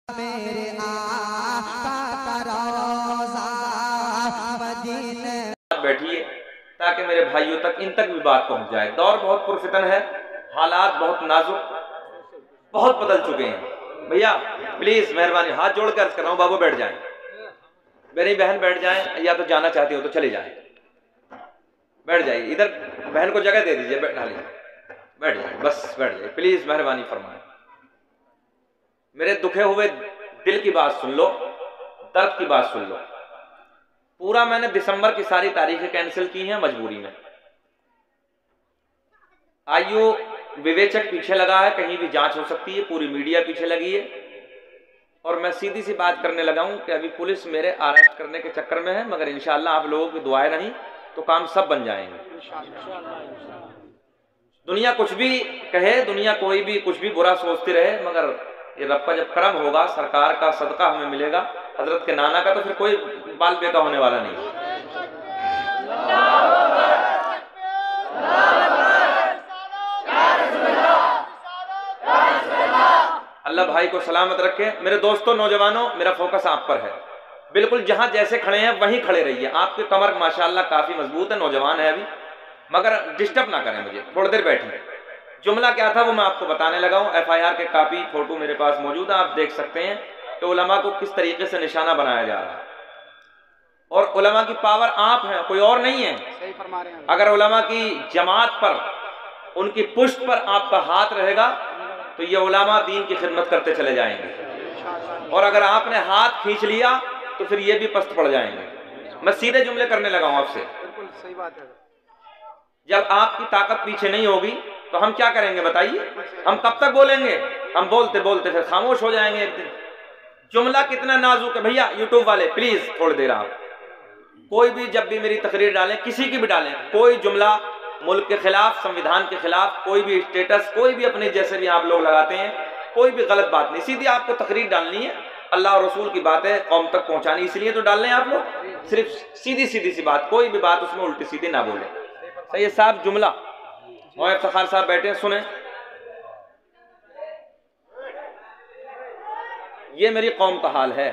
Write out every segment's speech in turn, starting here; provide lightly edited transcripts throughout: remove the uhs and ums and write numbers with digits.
मेरे आका का रोज़ा मदीने। बैठिए ताकि मेरे भाइयों तक इन तक भी बात पहुंच जाए। दौर बहुत पुरफितन है, हालात बहुत नाजुक, बहुत बदल चुके हैं। भैया प्लीज मेहरबानी हाथ जोड़ कर अर्ज कर रहा हूं, बाबू बैठ जाएं, मेरी बहन बैठ जाएं, या तो जाना चाहती हो तो चले जाएं, बैठ जाइए, इधर बहन को जगह दे दीजिए, बैठा लीजिए, बैठ जाए, बस बैठ जाइए, प्लीज मेहरबानी फरमाएं। मेरे दुखे हुए दिल की बात सुन लो, दर्द की बात सुन लो। पूरा मैंने दिसंबर की सारी तारीखें कैंसिल की हैं मजबूरी में। आयु विवेचक पीछे लगा है, कहीं भी जांच हो सकती है, पूरी मीडिया पीछे लगी है, और मैं सीधी सी बात करने लगा हूं कि अभी पुलिस मेरे अरेस्ट करने के चक्कर में है, मगर इंशाअल्लाह आप लोगों की दुआएं रही तो काम सब बन जाएंगे। दुनिया कुछ भी कहे, दुनिया कोई भी कुछ भी बुरा सोचती रहे, मगर ये रब का जब करम होगा, सरकार का सदका हमें मिलेगा, हजरत के नाना का, तो फिर कोई बाल बेटा होने वाला नहीं। अल्लाह भाई को सलामत रखे। मेरे दोस्तों, नौजवानों, मेरा फोकस आप पर है, बिल्कुल जहां जैसे खड़े हैं वहीं खड़े रहिए। आपकी कमर माशाल्लाह काफी मजबूत है, नौजवान है अभी, मगर डिस्टर्ब ना करें मुझे, थोड़ी देर बैठिए। जुमला क्या था वो मैं आपको बताने लगा हूं। FIR के कापी फोटो मेरे पास मौजूद है, आप देख सकते हैं कि उलमा को किस तरीके से निशाना बनाया जा रहा है, और उलमा की पावर आप हैं, कोई और नहीं है। सही फरमा रहे हैं। अगर उलमा की जमात पर, उनकी पुष्ट पर आपका हाथ रहेगा तो ये उलमा दीन की खिदमत करते चले जाएंगे, और अगर आपने हाथ खींच लिया तो फिर ये भी पस्त पड़ जाएंगे। मैं सीधे जुमले करने लगा हूं आपसे। बिल्कुल सही बात है। जब आपकी ताकत पीछे नहीं होगी तो हम क्या करेंगे बताइए? हम कब तक बोलेंगे? हम बोलते बोलते फिर खामोश हो जाएंगे एक दिन। जुमला कितना नाजुक है भैया। यूट्यूब वाले प्लीज थोड़ी देर आप, कोई भी जब भी मेरी तकरीर डालें, किसी की भी डालें, कोई जुमला मुल्क के खिलाफ, संविधान के खिलाफ, कोई भी स्टेटस, कोई भी अपने जैसे भी आप लोग लगाते हैं, कोई भी गलत बात नहीं, सीधी आपको तकरीर डालनी है, अल्लाह और रसूल की बातें कौम तक पहुंचानी, इसलिए तो डाल रहे हैं आप लोग। सिर्फ सीधी सीधी सी बात, कोई भी बात उसमें उल्टी सीधी ना बोले। सही है साहब? जुमला मोहब सखार साहब बैठे हैं, सुने। ये मेरी कौम का हाल है।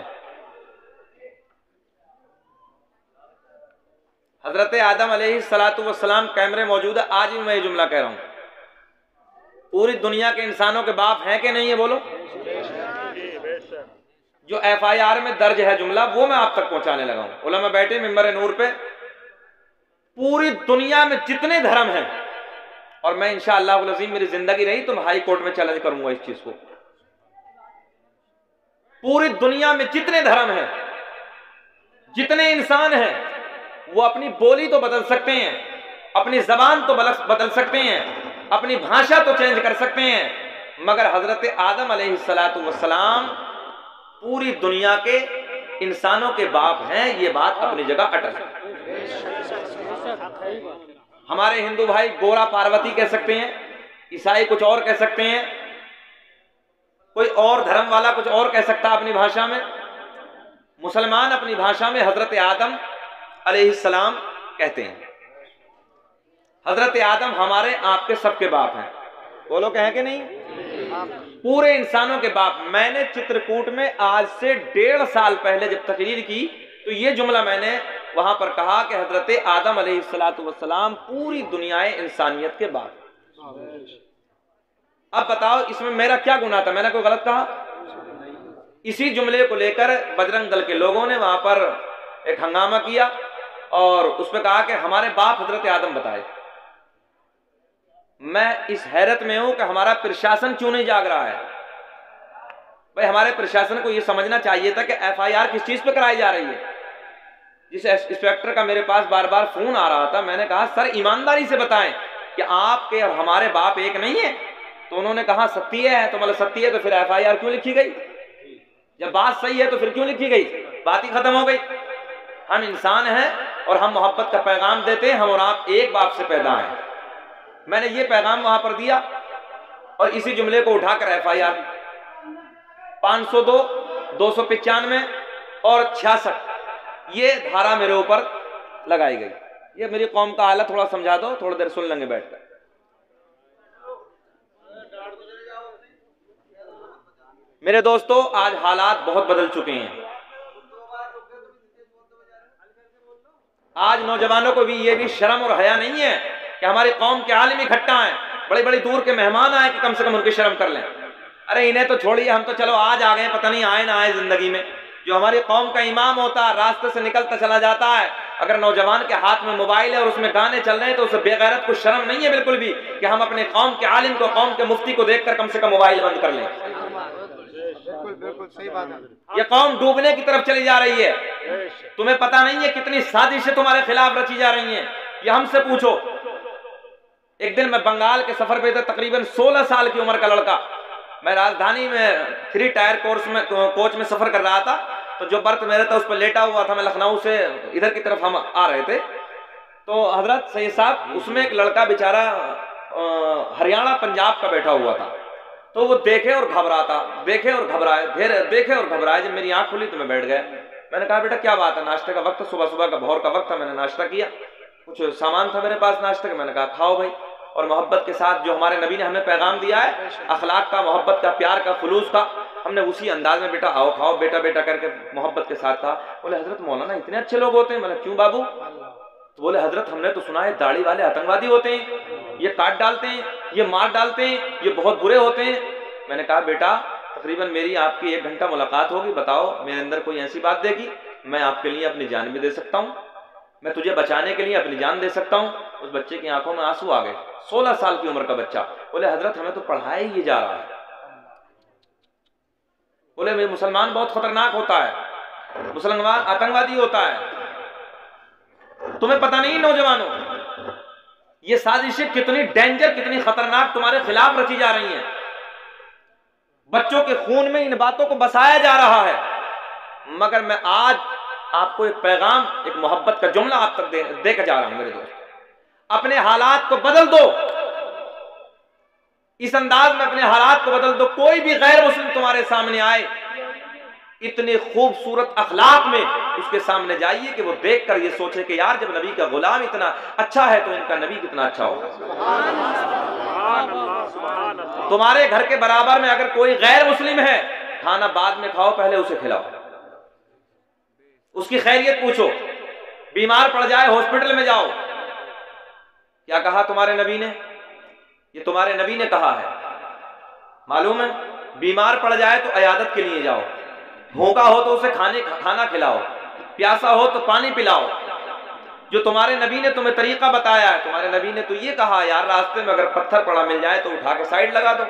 हजरत आदम अलैहिस्सलातु वस्सलाम, कैमरे मौजूद है, आज भी मैं ये जुमला कह रहा हूं, पूरी दुनिया के इंसानों के बाप हैं कि नहीं है? बोलो। जो FIR में दर्ज है जुमला, वो मैं आप तक पहुंचाने लगा हूं। उलमा बैठे मिंबर नूर पे, पूरी दुनिया में जितने धर्म हैं, और मैं इंशाअल्लाह अज़ीम मेरी जिंदगी रही तो मैं हाई कोर्ट में चैलेंज करूंगा इस चीज को। पूरी दुनिया में जितने धर्म हैं, जितने इंसान हैं, वो अपनी बोली तो बदल सकते हैं, अपनी जबान तो बदल सकते हैं, अपनी भाषा तो चेंज कर सकते हैं, मगर हजरत आदम अलैहिस्सलातु वस्सलाम पूरी दुनिया के इंसानों के बाप हैं। ये बात अपनी जगह अटल है। हमारे हिंदू भाई गोरा पार्वती कह सकते हैं, ईसाई कुछ और कह सकते हैं, कोई और धर्म वाला कुछ और कह सकता अपनी भाषा में, मुसलमान अपनी भाषा में हजरत आदम अलैहिस्सलाम कहते हैं। हजरत आदम हमारे आपके सबके बाप हैं। बोलो कहें कि नहीं? पूरे इंसानों के बाप। मैंने चित्रकूट में आज से 1.5 साल पहले जब तकरीर की तो ये जुमला मैंने वहां पर कहा कि हजरत आदम अलैहिस्सलातु वस्सलाम पूरी दुनियाए इंसानियत के बाप। अब बताओ इसमें मेरा क्या गुनाह था? मैंने कोई गलत कहा? इसी जुमले को लेकर बजरंग दल के लोगों ने वहां पर एक हंगामा किया और उस पर कहा कि हमारे बाप हजरत आदम बताए। मैं इस हैरत में हूं कि हमारा प्रशासन क्यों नहीं जाग रहा है। भाई हमारे प्रशासन को यह समझना चाहिए था कि FIR किस चीज पे कराई जा रही है। जिस इंस्पेक्टर का मेरे पास बार बार फोन आ रहा था, मैंने कहा सर ईमानदारी से बताएं कि आपके और हमारे बाप एक नहीं है, तो उन्होंने कहा सत्य है। तो मतलब सत्य है तो फिर FIR क्यों लिखी गई? जब बात सही है तो फिर क्यों लिखी गई? बात ही खत्म हो गई। हम इंसान हैं और हम मोहब्बत का पैगाम देते हैं, हम और आप एक बाप से पैदा हैं। मैंने ये पैगाम वहां पर दिया और इसी जुमले को उठाकर FIR 502, 295 और 66 ये धारा मेरे ऊपर लगाई गई। ये मेरी कौम का हालत थोड़ा समझा दो, थोड़ी देर सुन लेंगे बैठकर। मेरे दोस्तों, आज हालात बहुत बदल चुके हैं। आज नौजवानों को भी ये भी शर्म और हया नहीं है कि हमारी कौम के आलिम इकट्ठा हैं, बड़ी बड़ी दूर के मेहमान आए कि कम से कम उनकी शर्म कर लें। अरे इन्हें तो छोड़िए, हम तो चलो आज आ गए, पता नहीं आए ना आए जिंदगी में। जो हमारी कौम का इमाम होता है, रास्ते से निकलता चला जाता है, अगर नौजवान के हाथ में मोबाइल है और उसमें गाने चल रहे हैं तो उसे बेगैरत को शर्म नहीं है बिल्कुल भी कि हम अपने कौम के आलिम को, कौम के मुफ्ती को देखकर कम से कम मोबाइल बंद कर लें। बिल्कुल बिल्कुल सही बात है। ये कौम डूबने की तरफ चली जा रही है। तुम्हें पता नहीं है कितनी साजिशें तुम्हारे खिलाफ रची जा रही हैं, ये हमसे पूछो। एक दिन मैं बंगाल के सफर पे था, तकरीबन 16 साल की उम्र का लड़का। मैं राजधानी में 3 टायर कोच में सफर कर रहा था, तो जो बर्थ मेरा था उस पर लेटा हुआ था। मैं लखनऊ से इधर की तरफ हम आ रहे थे, तो हजरत सैयद साहब, उसमें एक लड़का बेचारा हरियाणा पंजाब का बैठा हुआ था। तो वो देखे और घबराता, देखे और घबराए, देखे और घबराए। जब मेरी आंख खुली तो मैं बैठ गया। मैंने कहा बेटा क्या बात है? नाश्ते का वक्त, सुबह सुबह का भोर का वक्त था। मैंने नाश्ता किया, कुछ सामान था मेरे पास नाश्ते का। मैंने कहा खाओ भाई। और मोहब्बत के साथ जो हमारे नबी ने हमें पैगाम दिया है, अखलाक का, मोहब्बत का, प्यार का, खुलूस का, हमने उसी अंदाज में बेटा आओ खाओ, बेटा बेटा करके मोहब्बत के साथ कहा। बोले हजरत मौलाना इतने अच्छे लोग होते हैं? मैंने क्यों बाबू? तो बोले हजरत हमने तो सुना है दाढ़ी वाले आतंकवादी होते हैं, ये काट डालते हैं, ये मार डालते हैं, ये बहुत बुरे होते हैं। मैंने कहा बेटा तकरीबन मेरी आपकी 1 घंटा मुलाकात होगी, बताओ मेरे अंदर कोई ऐसी बात देखी? मैं आपके लिए अपनी जान भी दे सकता हूँ, मैं तुझे बचाने के लिए अपनी जान दे सकता हूँ। उस बच्चे की आंखों में आंसू आ गए, 16 साल की उम्र का बच्चा। बोले हजरत हमें तो पढ़ाया ही जा रहा है। बोले मेरे मुसलमान बहुत खतरनाक होता है, मुसलमान आतंकवादी होता है। तुम्हें पता नहीं नौजवानों, ये साजिशें कितनी डेंजर, कितनी खतरनाक तुम्हारे खिलाफ रची जा रही हैं। बच्चों के खून में इन बातों को बसाया जा रहा है। मगर मैं आज आपको एक पैगाम, एक मोहब्बत का जुमला आप तक देकर जा रहा हूं मेरे दोस्त। अपने हालात को बदल दो, इस अंदाज में अपने हालात को बदल दो। कोई भी गैर मुस्लिम तुम्हारे सामने आए, इतने खूबसूरत अखलाक में उसके सामने जाइए कि वो देखकर ये सोचे कि यार जब नबी का गुलाम इतना अच्छा है तो इनका नबी कितना अच्छा होगा। तुम्हारे घर के बराबर में अगर कोई गैर मुस्लिम है, खाना बाद में खाओ, पहले उसे खिलाओ, उसकी खैरियत पूछो। बीमार पड़ जाए हॉस्पिटल में जाओ। क्या कहा तुम्हारे नबी ने? ये तुम्हारे नबी ने कहा है, मालूम है? बीमार पड़ जाए तो अयादत के लिए जाओ, भूखा हो तो उसे खाना खिलाओ, प्यासा हो तो पानी पिलाओ। जो तुम्हारे नबी ने तुम्हें तरीका बताया है, तुम्हारे नबी ने तो ये कहा यार रास्ते में अगर पत्थर पड़ा मिल जाए तो उठा के साइड लगा दो।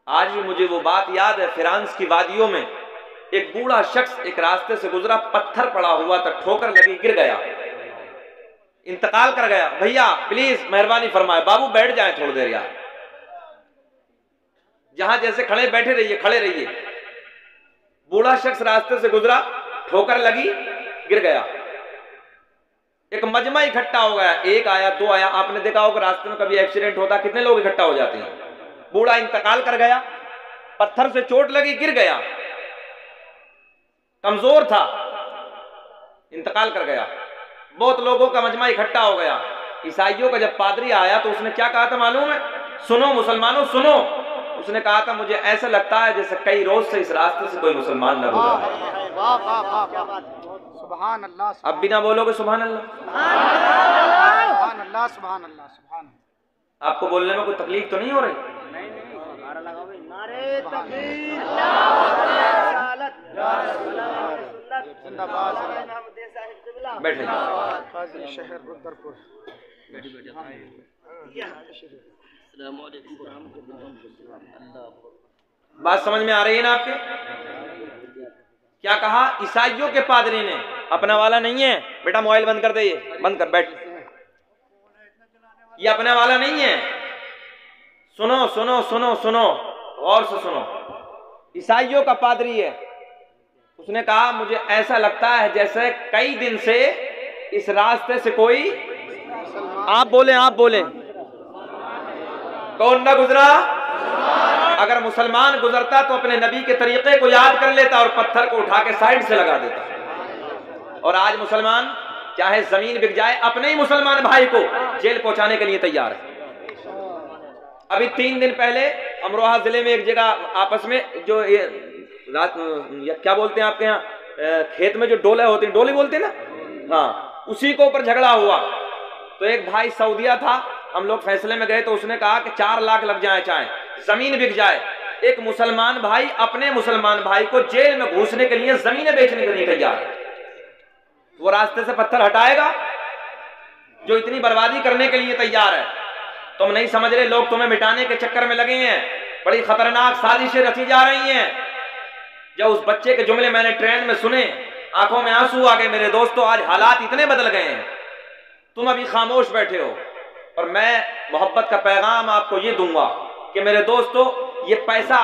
आज भी मुझे वो बात याद है, फ्रांस की वादियों में एक बूढ़ा शख्स एक रास्ते से गुजरा, पत्थर पड़ा हुआ था, ठोकर लगी, गिर गया, इंतकाल कर गया। भैया प्लीज मेहरबानी फरमाए, बाबू बैठ जाए थोड़ी देर यार, जहां जैसे खड़े बैठे रहिए, खड़े रहिए। बूढ़ा शख्स रास्ते से गुजरा, ठोकर लगी, गिर गया। एक मजमा इकट्ठा हो गया, 1 आया 2 आया। आपने देखा होगा रास्ते में कभी एक्सीडेंट होता, कितने लोग इकट्ठा हो जाते हैं। बूढ़ा इंतकाल कर गया, पत्थर से चोट लगी, गिर गया, कमजोर था, इंतकाल कर गया। बहुत लोगों का मजमा इकट्ठा हो गया। ईसाइयों का जब पादरी आया तो उसने क्या कहा था मालूम है? सुनो मुसलमानों सुनो। उसने कहा था मुझे ऐसा लगता है जैसे कई रोज से इस रास्ते से कोई मुसलमान न गुजरा है। सुभान अल्लाह। अब बिना बोलोगे सुभान अल्लाह? सुभान अल्लाह, सुभान अल्लाह, सुभान। आपको बोलने में कोई तकलीफ तो नहीं हो रही? बैठे शहर रुद्रपुर। बात समझ में आ रही है ना आपके? क्या कहा ईसाइयों के पादरी ने? अपना वाला नहीं है बेटा, मोबाइल बंद कर दे, ये बंद कर, बैठ। ये अपने वाला नहीं है। सुनो सुनो सुनो सुनो, गौर से सुनो। ईसाइयों का पादरी है। उसने कहा मुझे ऐसा लगता है जैसे कई दिन से इस रास्ते से कोई, आप बोले कौन ना गुजरा? अगर मुसलमान गुजरता तो अपने नबी के तरीके को याद कर लेता और पत्थर को उठा के साइड से लगा देता। और आज मुसलमान चाहे जमीन बिक जाए, अपने ही मुसलमान भाई को जेल पहुंचाने के लिए तैयार है। अभी 3 दिन पहले अमरोहा जिले में एक जगह आपस में जो ये या क्या बोलते हैं आपके यहाँ खेत में जो डोले होते हैं, डोली बोलते हैं ना, हाँ, उसी के ऊपर झगड़ा हुआ। तो एक भाई सऊदिया था, हम लोग फैसले में गए तो उसने कहा कि 4 लाख लग जाए चाहे जमीन बिक जाए। एक मुसलमान भाई अपने मुसलमान भाई को जेल में घुसने के लिए जमीनें बेचने के लिए तैयार है। वो रास्ते से पत्थर हटाएगा जो इतनी बर्बादी करने के लिए तैयार है। तुम नहीं समझ रहे, लोग तुम्हें मिटाने के चक्कर में लगे हैं, बड़ी खतरनाक साजिशें रची जा रही हैं। जब उस बच्चे के जुमले मैंने ट्रेन में सुने, आंखों में आंसू आ गए। मेरे दोस्तों, आज हालात इतने बदल गए हैं, तुम अभी खामोश बैठे हो। और मैं मोहब्बत का पैगाम आपको ये दूंगा कि मेरे दोस्तों, ये पैसा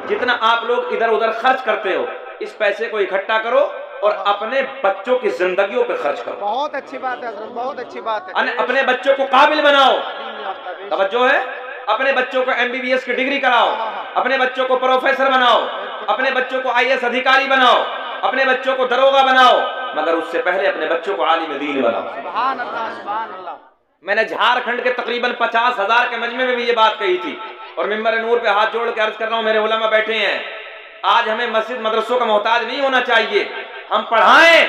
जितना आप लोग इधर उधर खर्च करते हो, इस पैसे को इकट्ठा करो और अपने बच्चों की जिंदगियों पे खर्च करो। बहुत अच्छी बात है, बहुत अच्छी बात है। अपने बच्चों को काबिल बनाओ, तवज्जो है, अपने बच्चों को MBBS की डिग्री कराओ, अपने बच्चों को प्रोफेसर बनाओ, अपने बच्चों को IAS अधिकारी बनाओ, अपने बच्चों को दरोगा बनाओ, मगर उससे पहले अपने बच्चों को आलिम दीन बनाओ। सुभान अल्लाह, सुभान अल्लाह। मैंने झारखंड के तकरीबन 50,000 के मजमे में भी ये बात कही थी और मिंबर नूर पे हाथ जोड़ के अर्ज कर रहा हूं, मेरे उलमा बैठे हैं। आज हमें मस्जिद मदरसों का मोहताज नहीं होना चाहिए, हम पढ़ाएं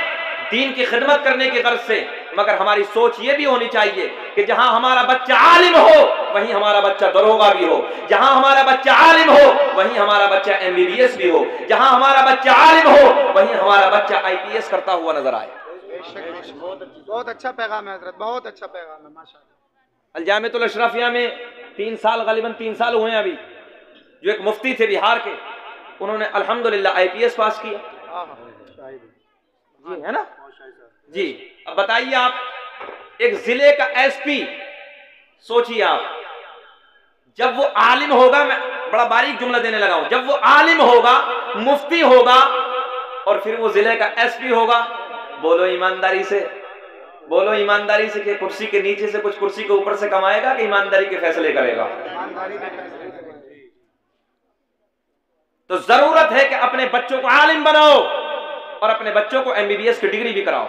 दीन की खिदमत करने की गर्ज से, मगर हमारी सोच ये भी होनी चाहिए कि जहां हमारा बच्चा आलिम हो वहीं हमारा बच्चा दरोगा भी हो, जहां हमारा बच्चा आलिम हो वहीं हमारा बच्चा MBBS भी हो, जहां हमारा बच्चा आलिम हो वहीं हमारा बच्चा IPS करता हुआ नजर आए। बहुत अच्छा पैगाम है हजरत, बहुत अच्छा पैगाम है माशाअल्लाह। अल-जामिअतुल अशरफिया में 3 साल, गलीबन 3 साल हुए हैं अभी, जो एक मुफ्ती थे बिहार के, उन्होंने अल्हम्दुलिल्लाह IPS पास किया जी, है ना जी। अब बताइए आप, एक जिले का SP, सोचिए आप, जब वो आलिम होगा, मैं बड़ा बारीक जुमला देने लगा हूं, जब वो आलिम होगा, मुफ्ती होगा और फिर वो जिले का SP होगा, बोलो ईमानदारी से, बोलो ईमानदारी से कि कुर्सी के नीचे से कुछ कुर्सी के ऊपर से कमाएगा कि ईमानदारी के फैसले करेगा? तो जरूरत है कि अपने बच्चों को आलिम बनाओ और अपने बच्चों को MBBS की डिग्री भी कराओ।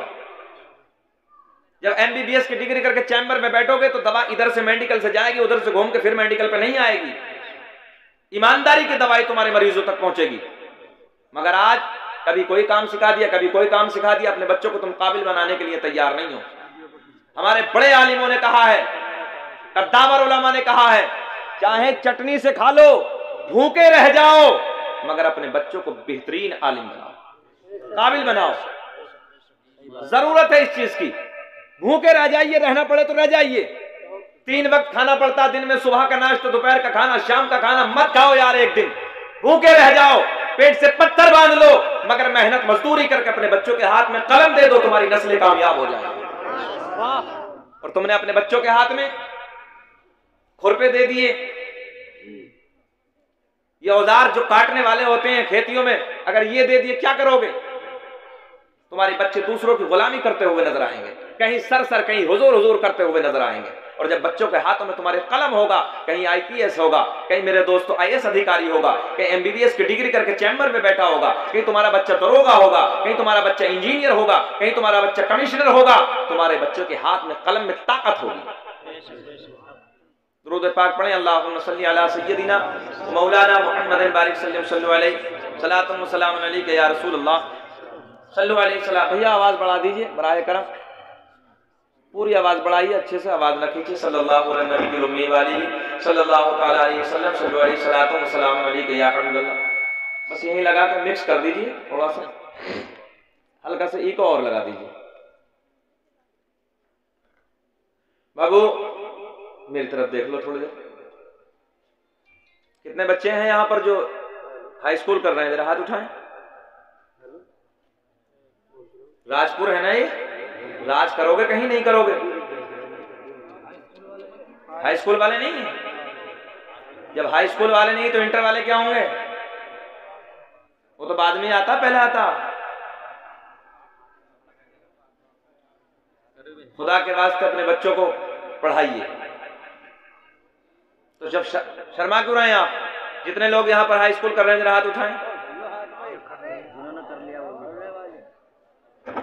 जब MBBS की डिग्री करके चैम्बर में बैठोगे तो दवा इधर से मेडिकल से जाएगी, उधर से घूम के फिर मेडिकल पे नहीं आएगी। ईमानदारी की दवाई तुम्हारे मरीजों तक पहुंचेगी। मगर आज कभी कोई काम सिखा दिया, कभी कोई काम सिखा दिया, अपने बच्चों को तुम काबिल बनाने के लिए तैयार नहीं हो। हमारे बड़े आलिमों ने कहा है, कद्दावर उलमा ने कहा है, चाहे चटनी से खा लो, भूखे रह जाओ, मगर अपने बच्चों को बेहतरीन आलिम बनाओ, काबिल बनाओ। जरूरत है इस चीज की। भूखे रह जाइए, रहना पड़े तो रह जाइए। 3 वक्त खाना पड़ता दिन में, सुबह का नाश्ता, दोपहर का खाना, शाम का खाना, मत खाओ यार एक दिन, भूखे रह जाओ, पेट से पत्थर बांध लो, मगर मेहनत मजदूरी करके अपने बच्चों के हाथ में कलम दे दो, तुम्हारी नस्लें कामयाब हो जाएगी। और तुमने अपने बच्चों के हाथ में खुरपे दे दिए, ये औजार जो काटने वाले होते हैं खेतियों में, अगर ये दे दिए, क्या करोगे? तुम्हारे बच्चे दूसरों की गुलामी करते हुए नजर आएंगे, कहीं सर सर, कहीं हुजूर हुजूर करते हुए नजर आएंगे। और जब बच्चों के हाथों में तुम्हारे कलम होगा, कहीं IPS होगा, कहीं मेरे दोस्तों IAS अधिकारी होगा, कहीं MBBS की डिग्री करके चैम्बर में बैठा होगा, कहीं तुम्हारा बच्चा दरोगा होगा, कहीं तुम्हारा बच्चा इंजीनियर होगा, कहीं तुम्हारा बच्चा कमिश्नर होगा, तुम्हारे बच्चों के हाथ में कलम में ताकत होगी। दुरूद पाक पढ़ें, अल्लाहुम्मा सल्ली अला सय्यदिना मौलाना मुहम्मद बारिक सल्लल्लाहु अलैहि सलातुन व सलामुन अलैका या रसूलल्लाह सल्लल्लाहु अलैहि वसल्लम। भैया आवाज बढ़ा दीजिए बराए करम, पूरी आवाज बढ़ाइए, अच्छे से आवाज रखिए। सल्लल्लाहु अलैहि उम्मी वाली सल्लल्लाहु तआला अलैहि वसल्लम सल्लल्लाहु अलैहि सलातुन व सलामुन अलैका या हबीबल्लाह। बस यहीं लगा कर मिक्स कर दीजिए, थोड़ा सा हल्का सा इको और लगा दीजिए। बाबू मेरी तरफ देख लो थोड़ी देर। कितने बच्चे हैं यहां पर जो हाई स्कूल कर रहे हैं? जरा हाथ उठाएं। राजपुर है ना ये? राज करोगे कहीं नहीं करोगे? हाई स्कूल वाले नहीं है? जब हाई स्कूल वाले नहीं तो इंटर वाले क्या होंगे? वो तो बाद में आता, पहले आता। खुदा के वास्ते अपने बच्चों को पढ़ाइए। तो जब शर्मा क्यों रहे हैं आप? जितने लोग यहाँ पर हाई स्कूल कर रहे हैं जरा हाथ उठाएं।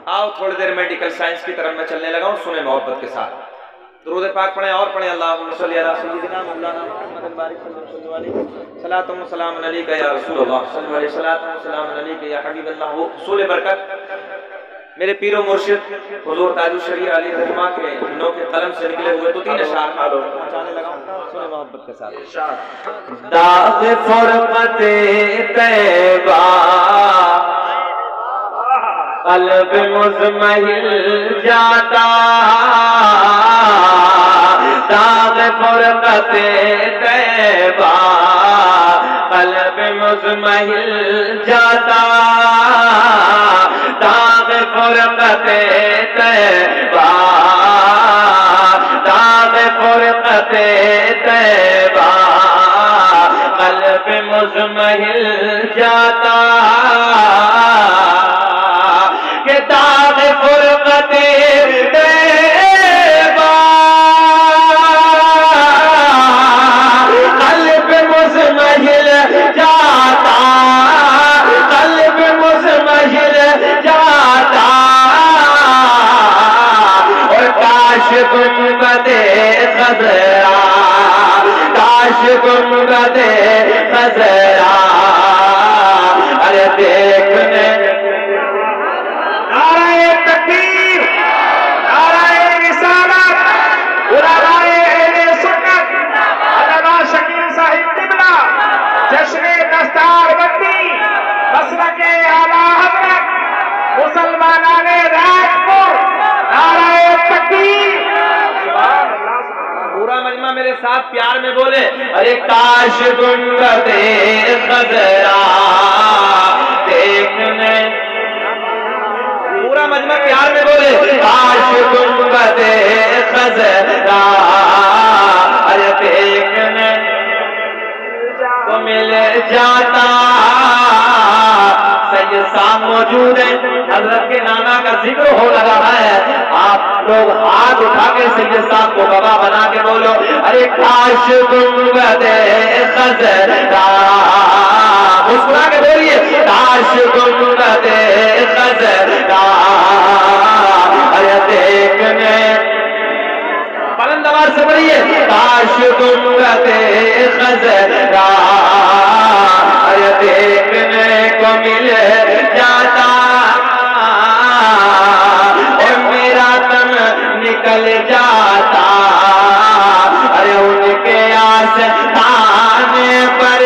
आओ थोड़ी देर मेडिकल साइंस की तरफ मैं चलने लगा हूं, सुने मोहब्बत के साथ। दुरूद पाक पढ़ें और पढ़ें। अल्लाहुम्मा सल्ली अला सय्यिदिना मौलाना मुहम्मद बारिक सल्लल्लाहु अलैहि सलातु व सलाम अलैका या रसूलल्लाह सल्लल्लाहु अलैहि सलातु व सलाम अलैका या हबीबल्लाह। वो उसूल बरकत मेरे पीरो मुर्शिद हुजूर ताजुल शरीय अली रहमा के दिनों के कलम से निकले हुए तो 3 अशआर पहुंचाने लगा सुने मोहब्बत के साथ। दाग फुरकते तैबा कल्ब मुज़महिल जाता, दाग फुरकते तैबा कल्ब मुज़महिल जाता, दाग फुरकते तैबा, दाग फुरकते तैबा कल्ब मुज़महिल जाता, के दाग फुरकते तैबा कल्ब मुज़महिल जाता, कल्ब मुज़महिल जाता, और काश गुंबदे खज़रा, काश गुंबदे खज़रा, अरे देखने नाराए तकबीर, नाराए रिसालत, उलमाए अहले सुन्नत, अल्लामा शकील साहिब क़िबला, जश्न दस्तारबंदी, मसलके आला हज़रत, मुसलमानाने राजपुर, नाराए तकबीर। पूरा मजमा मेरे साथ प्यार में बोले, अरे काश गुंबदे खज़रा देखने, पूरा मजमा प्यार में बोले, काश गुंबदे खज़रा अरे देखने को मिल जाता। सैयद साहब मौजूद है, हजरत के नाना का जिक्र हो लगा है, आप लोग हाथ उठा के सैयद साहब को गवाह बना के बोलो, अरे काश गुंबदे खज़रा, मुस्कुरा के बोलिए, काश गुंबदे खज़रा अरे देखने, बुलंद आवाज से बोलिए, काश गुंबदे खज़रा अरे देखने को मिल जाता, और मेरा तन निकल जाता, अरे उनके आस्ताने पर,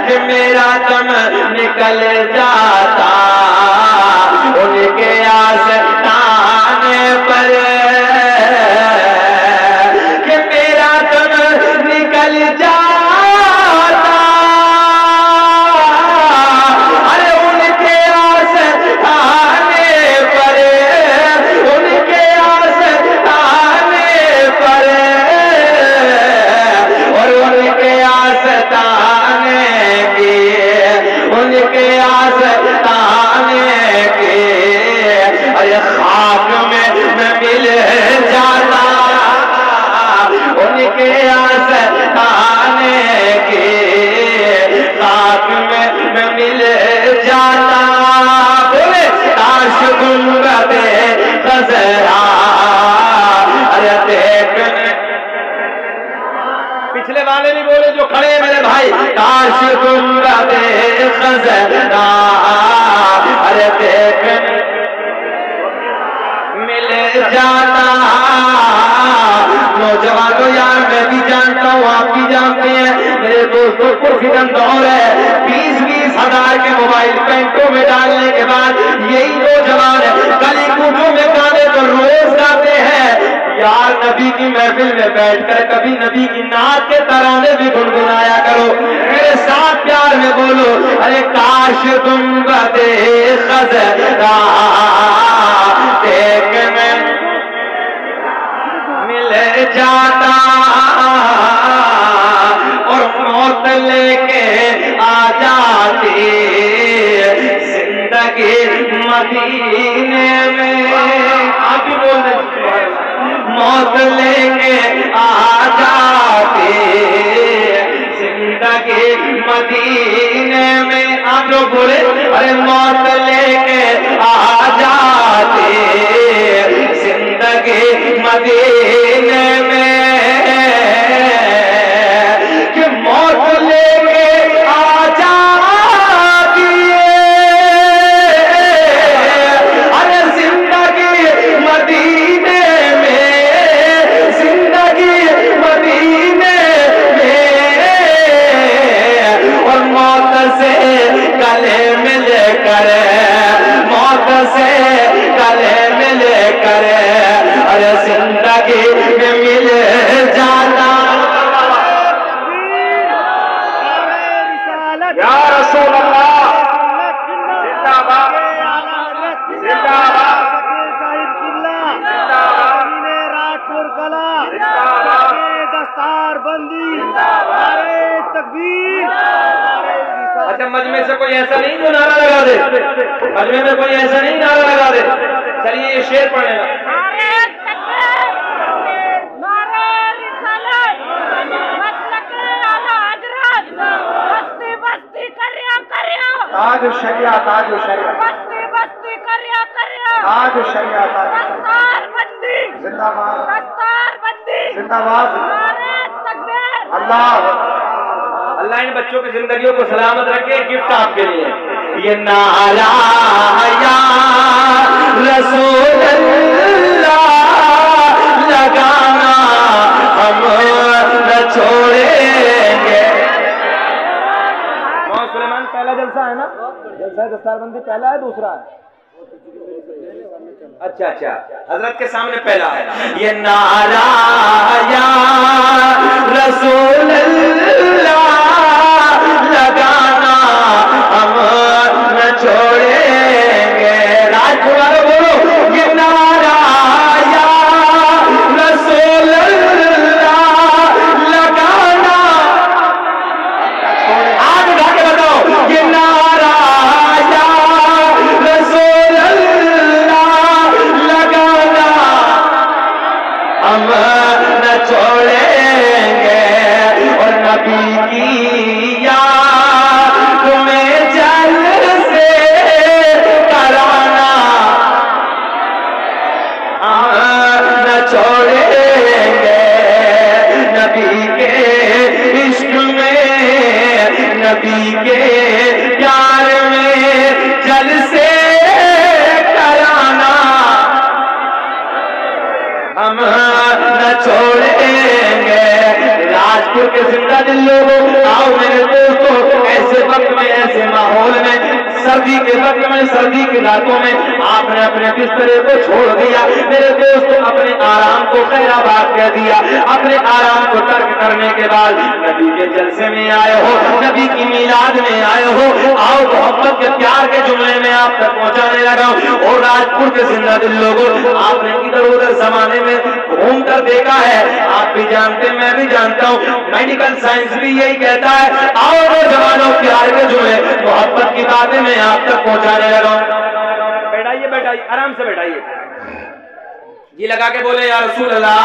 कि मेरा दम निकल जाता, उनके आस्ताने पर, कि मेरा दम निकल जाता, अरे उनके आस्ताने पर, उनके आस्ताने पर, और उनके आस्ताने की, उनके आस्ताने के, अरे खाक में मिल जाता, उनके आस्ताने के खाक में मिल जाता। बोले काश गुंबदे खज़रा अरे देखने, पिछले वाले भी बोले जो खड़े हैं मेरे भाई, काश गुंबदे खज़रा अरे देखने मिल जाता। नौजवानों यार मैं भी जानता हूँ, आप भी जानते हैं, मेरे दोस्तों पुरखिदम दौर है, 20-20 हजार के मोबाइल पेंटों में डालने के बाद यही नौजवान गली कूचों में गाने तो रोज गाते हैं। यार नबी की महफिल में बैठकर कभी नबी की नात के तराने भी गुनगुनाया करो, मेरे साथ प्यार में बोलो, अरे काश गुंबदे खज़रा देखने मिल जाता, और मौत लेके आ जाती जिंदगी मदीने में, आप भी बोल रहे, मौत लेके आ जाती जिंदगी मदीने में, आप लोग बोले, अरे मौत लेके आ जाती जिंदगी या रसूल अल्लाह, जिंदाबाद जिंदाबाद राजपुर कला दस्तार बंदी, तकबीर। अच्छा, मजमे से कोई ऐसा नहीं जो नारा लगा दे, मजमे में कोई ऐसा नहीं नारा लगा दे। चलिए ये शेर पढ़ेगा। ताज शरिया, ताज शरिया, बस्ती बस्ती करया करया, ताज शरिया, दस्तार बंदी जिंदाबाद, दस्तार बंदी जिंदाबाद, नारे तकबीर। अल्लाह अल्लाह इन बच्चों की जिंदगियों को सलामत रखे। गिफ्ट आपके लिए ये नारा या रसूल अल्लाह लगाना हम न छोड़ेंगे। सुलेमान पहला जलसा है ना, जलसा दस्तारबंदी पहला है दूसरा है? अच्छा अच्छा, हजरत के सामने पहला है। ये नारा या रसूल अल्लाह लगाना हम न छोड़ेंगे। राजपुर वालों बोलो, ये नारा या रसूल अल्लाह लगाना। हाथ उठा के बताओ, ये नारा या रसूल अल्लाह लगाना हम न छोड़ेंगे। और नबी की याद में जल से कराना हम न छोड़ेंगे। नबी के इश्क में, नबी के प्यार में जल से कराना हम न छोड़ेंगे। राजपुर के जिंदा दिल लोगों, आओ मेरे दोस्तों, ऐसे वक्त में, ऐसे माहौल में, सर्दी के वक्त में, सर्दी की रातों में आपने अपने बिस्तरे को छोड़ दिया। मेरे दोस्तों, अपने आराम को खैराबाद कह दिया। अपने आराम को तर्क करने के बाद नबी के जलसे में आए हो, नबी की मीलाद में आए हो। आओ मोहब्बत के प्यार के जुमले में आप तक पहुंचाने लगा। और राजपुर के जिंदा दिल लोगों, आपने इधर उधर जमाने में घूम कर देखा है, आप भी जानते, मैं भी जानता हूँ, मेडिकल साइंस भी यही कहता है। आओ नौजवानों, प्यार के जुमले, मोहब्बत की बातें मैं आप तक पहुंचाने लगा। बैठाइए बैठाइए, आराम से बैठाइए जी, लगा के बोले या रसूल अल्लाह।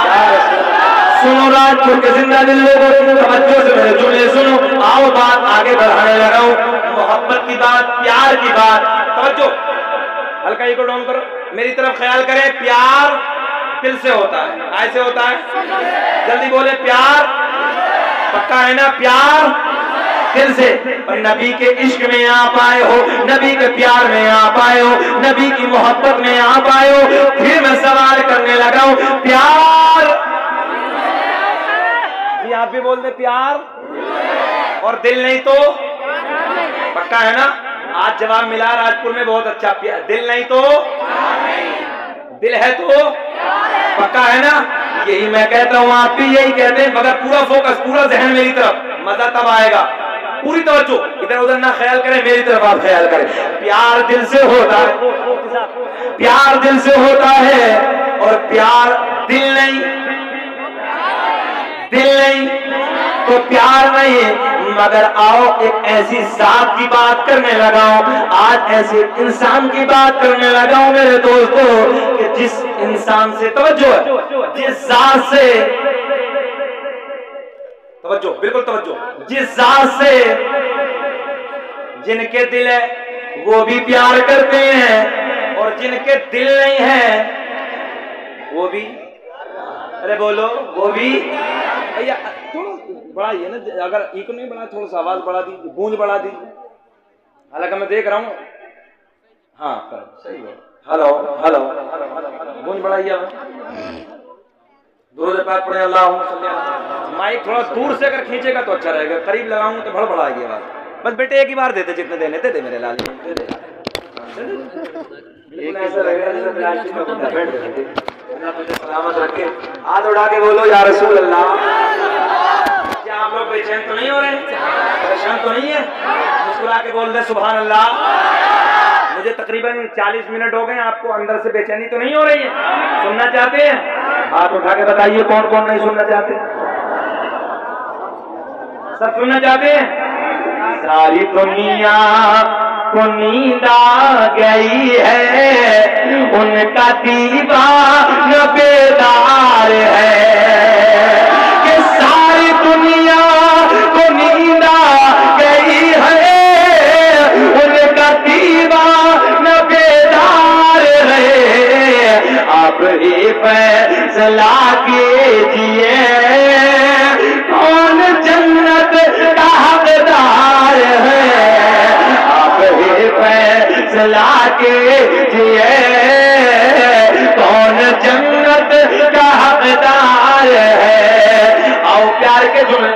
सुनो राजपुर के जिंदा दिल लोगों, तवज्जो से मेरे जुमले सुनो। आओ बात आगे बढ़ाने लगा हूं, मोहब्बत की बात, प्यार की बात। तवज्जो, हल्का इको डाउन करो, मेरी तरफ ख्याल करें। प्यार दिल से होता है, ऐसे होता है, जल्दी बोले। प्यार पक्का है ना? प्यार दिल से। और नबी के इश्क में आप आए हो, नबी के प्यार में आप आए हो, नबी की मोहब्बत में आप आए हो। फिर मैं सवाल करने लगा हूं, प्यार जी, आप भी बोल दे प्यार। और दिल नहीं तो पक्का है ना? आज जवाब मिला राजपुर में, बहुत अच्छा। दिल नहीं तो दिल है तो पक्का है ना? यही मैं कहता हूं, आप भी यही कहते हैं, मगर पूरा फोकस, पूरा जहन मेरी तरफ, मजा तब आएगा। पूरी तवज्जो, इधर उधर ना ख्याल करें, मेरी तरफ आप ख्याल करें। प्यार दिल से होता है, प्यार दिल से होता है। और प्यार दिल नहीं, दिल नहीं तो प्यार नहीं। मगर आओ एक ऐसी जात की बात करने लगा हूं, आज ऐसे इंसान की बात करने लगा हूं मेरे दोस्तों, कि जिस इंसान से, तवज्जो है, जिस जात से, तवज्जो, बिल्कुल तवज्जो, जिस जात से जिनके दिल है वो भी प्यार करते हैं, और जिनके दिल नहीं है वो भी, अरे बोलो, वो भी। भैया थोड़ा बढ़ाइए ना, अगर इको नहीं बढ़ा, थोड़ा सा आवाज बढ़ा दीजिए, गूंज बढ़ा दीजिए। हालांकि मैं देख रहा हूँ, हाँ सही है। हेलो हेलो, गूंज बढ़ाइए। दूर पाक पड़े, अल्लाह। माइक थोड़ा दूर से अगर खींचेगा तो अच्छा रहेगा, करीब लगाऊंगा तो भड़बड़ाएगी आवाज। बस बेटे एक ही बार देते, जितने देने दे मेरे लाल, ऐसा लगेगा जैसे प्लास्टिक में कुत्ता बैठ गया। सलामत रखे, हाथ उठा के बोलो या रसूल अल्लाह। आप लोग बेचैन तो नहीं हो रहे, परेशान तो नहीं है? मुस्कुरा के बोल दे सुभान अल्लाह। मुझे तकरीबन 40 मिनट हो गए, आपको अंदर से बेचैनी तो नहीं हो रही है? सुनना चाहते हैं? हाथ उठा के बताइए कौन कौन नहीं सुनना चाहते? सब सुनना चाहते हैं? सारी दुनिया को नींद आ गई है, उनका दीवाना बेदार है। कि सारी दुनिया को नींद आ गई है, उनका दीवाना बेदार है। आप ही फैसला कीजिए कौन जन्नत का हकदार है। आप ही फैसला कीजिए कौन जन्नत का हकदार है। आओ प्यार के जुमले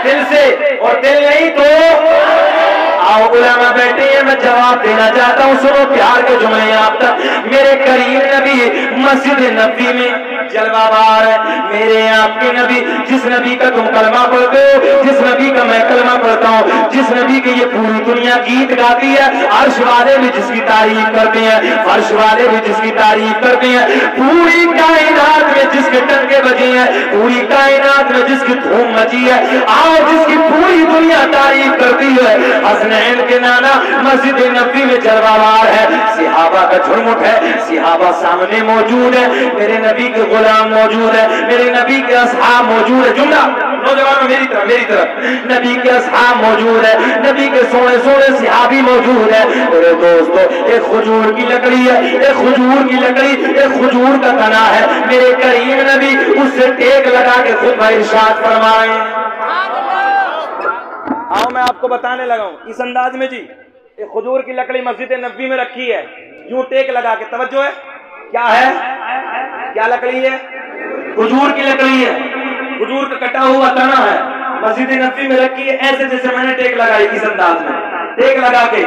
दिल से, और दिल नहीं तो आओ उलमा बैठे हैं, मैं जवाब देना चाहता हूँ। सुनो प्यार के जुमले आप तक। मेरे करीम नबी मस्जिद नबी में जलवाबार है। मेरे आपके नबी, जिस नबी का तुम कलमा पढ़ते हो, जिस नबी का मैं कलमा पढ़ता हूँ, जिस नबी की ये पूरी दुनिया गीत गाती है, अर्श वाले भी जिसकी तारीफ करते हैं, फर्श वाले भी जिसकी तारीफ करते हैं, पूरी कायनात में जिसके टंके बजे हैं, पूरी कायनात में जिसकी धूम मची है, आओ जिसकी पूरी दुनिया तारीफ करती है, हसनैन के नाना मस्जिद नबी में जलवाबार है। सिहाबा का झुरमुट है, सिहाबा सामने मौजूद है, मेरे नबी के गुलाम मौजूद है, मेरे नबी के असहाब मौजूद है। जुमला नौजवानों मेरी तरफ नबी के असहाब मौजूद है, नबी के सोने सोने सिहाबी मौजूद है। मेरे दोस्तों, एक खजूर की लकड़ी है, एक खजूर की लकड़ी, एक खजूर का तना है, मेरे करीम नबी उससे टेक लगा के खुद इरशाद फरमाए। आओ मैं आपको बताने लगा हूं इस अंदाज में जी। एक खजूर की लकड़ी मस्जिद नबी में रखी है, यूं टेक लगा के, तवज्जो है, क्या है, क्या लकड़ी है? खजूर की लकड़ी है, खजूर का कटा हुआ तना है, मस्जिद नबी में रखी है। ऐसे जैसे मैंने टेक लगाई इस अंदाज में, टेक लगा के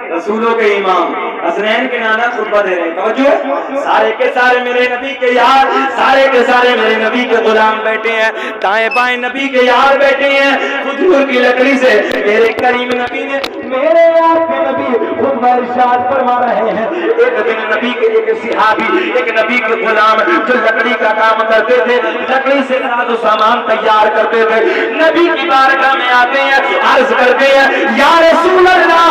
रसूलों के इमाम हसनैन के नाना खुतबा दे रहे हैं। तवज्जो, सारे के सारे मेरे नबी के यार, सारे के सारे मेरे नबी के गुलाम बैठे हैं, दाएं बाएं नबी के यार बैठे हैं। खजूर की लकड़ी से मेरे करीम नबी ने, मेरे आपके नबी खुतबा इरशाद फरमा रहे हैं। एक दिन नबी के एक सिहाबी, एक नबी के गुलाम जो लकड़ी का काम करते थे, लकड़ी से साजो सामान तैयार करते थे, नबी की बारगाह में आते हैं, अर्ज करते हैं, या रसूल अल्लाह,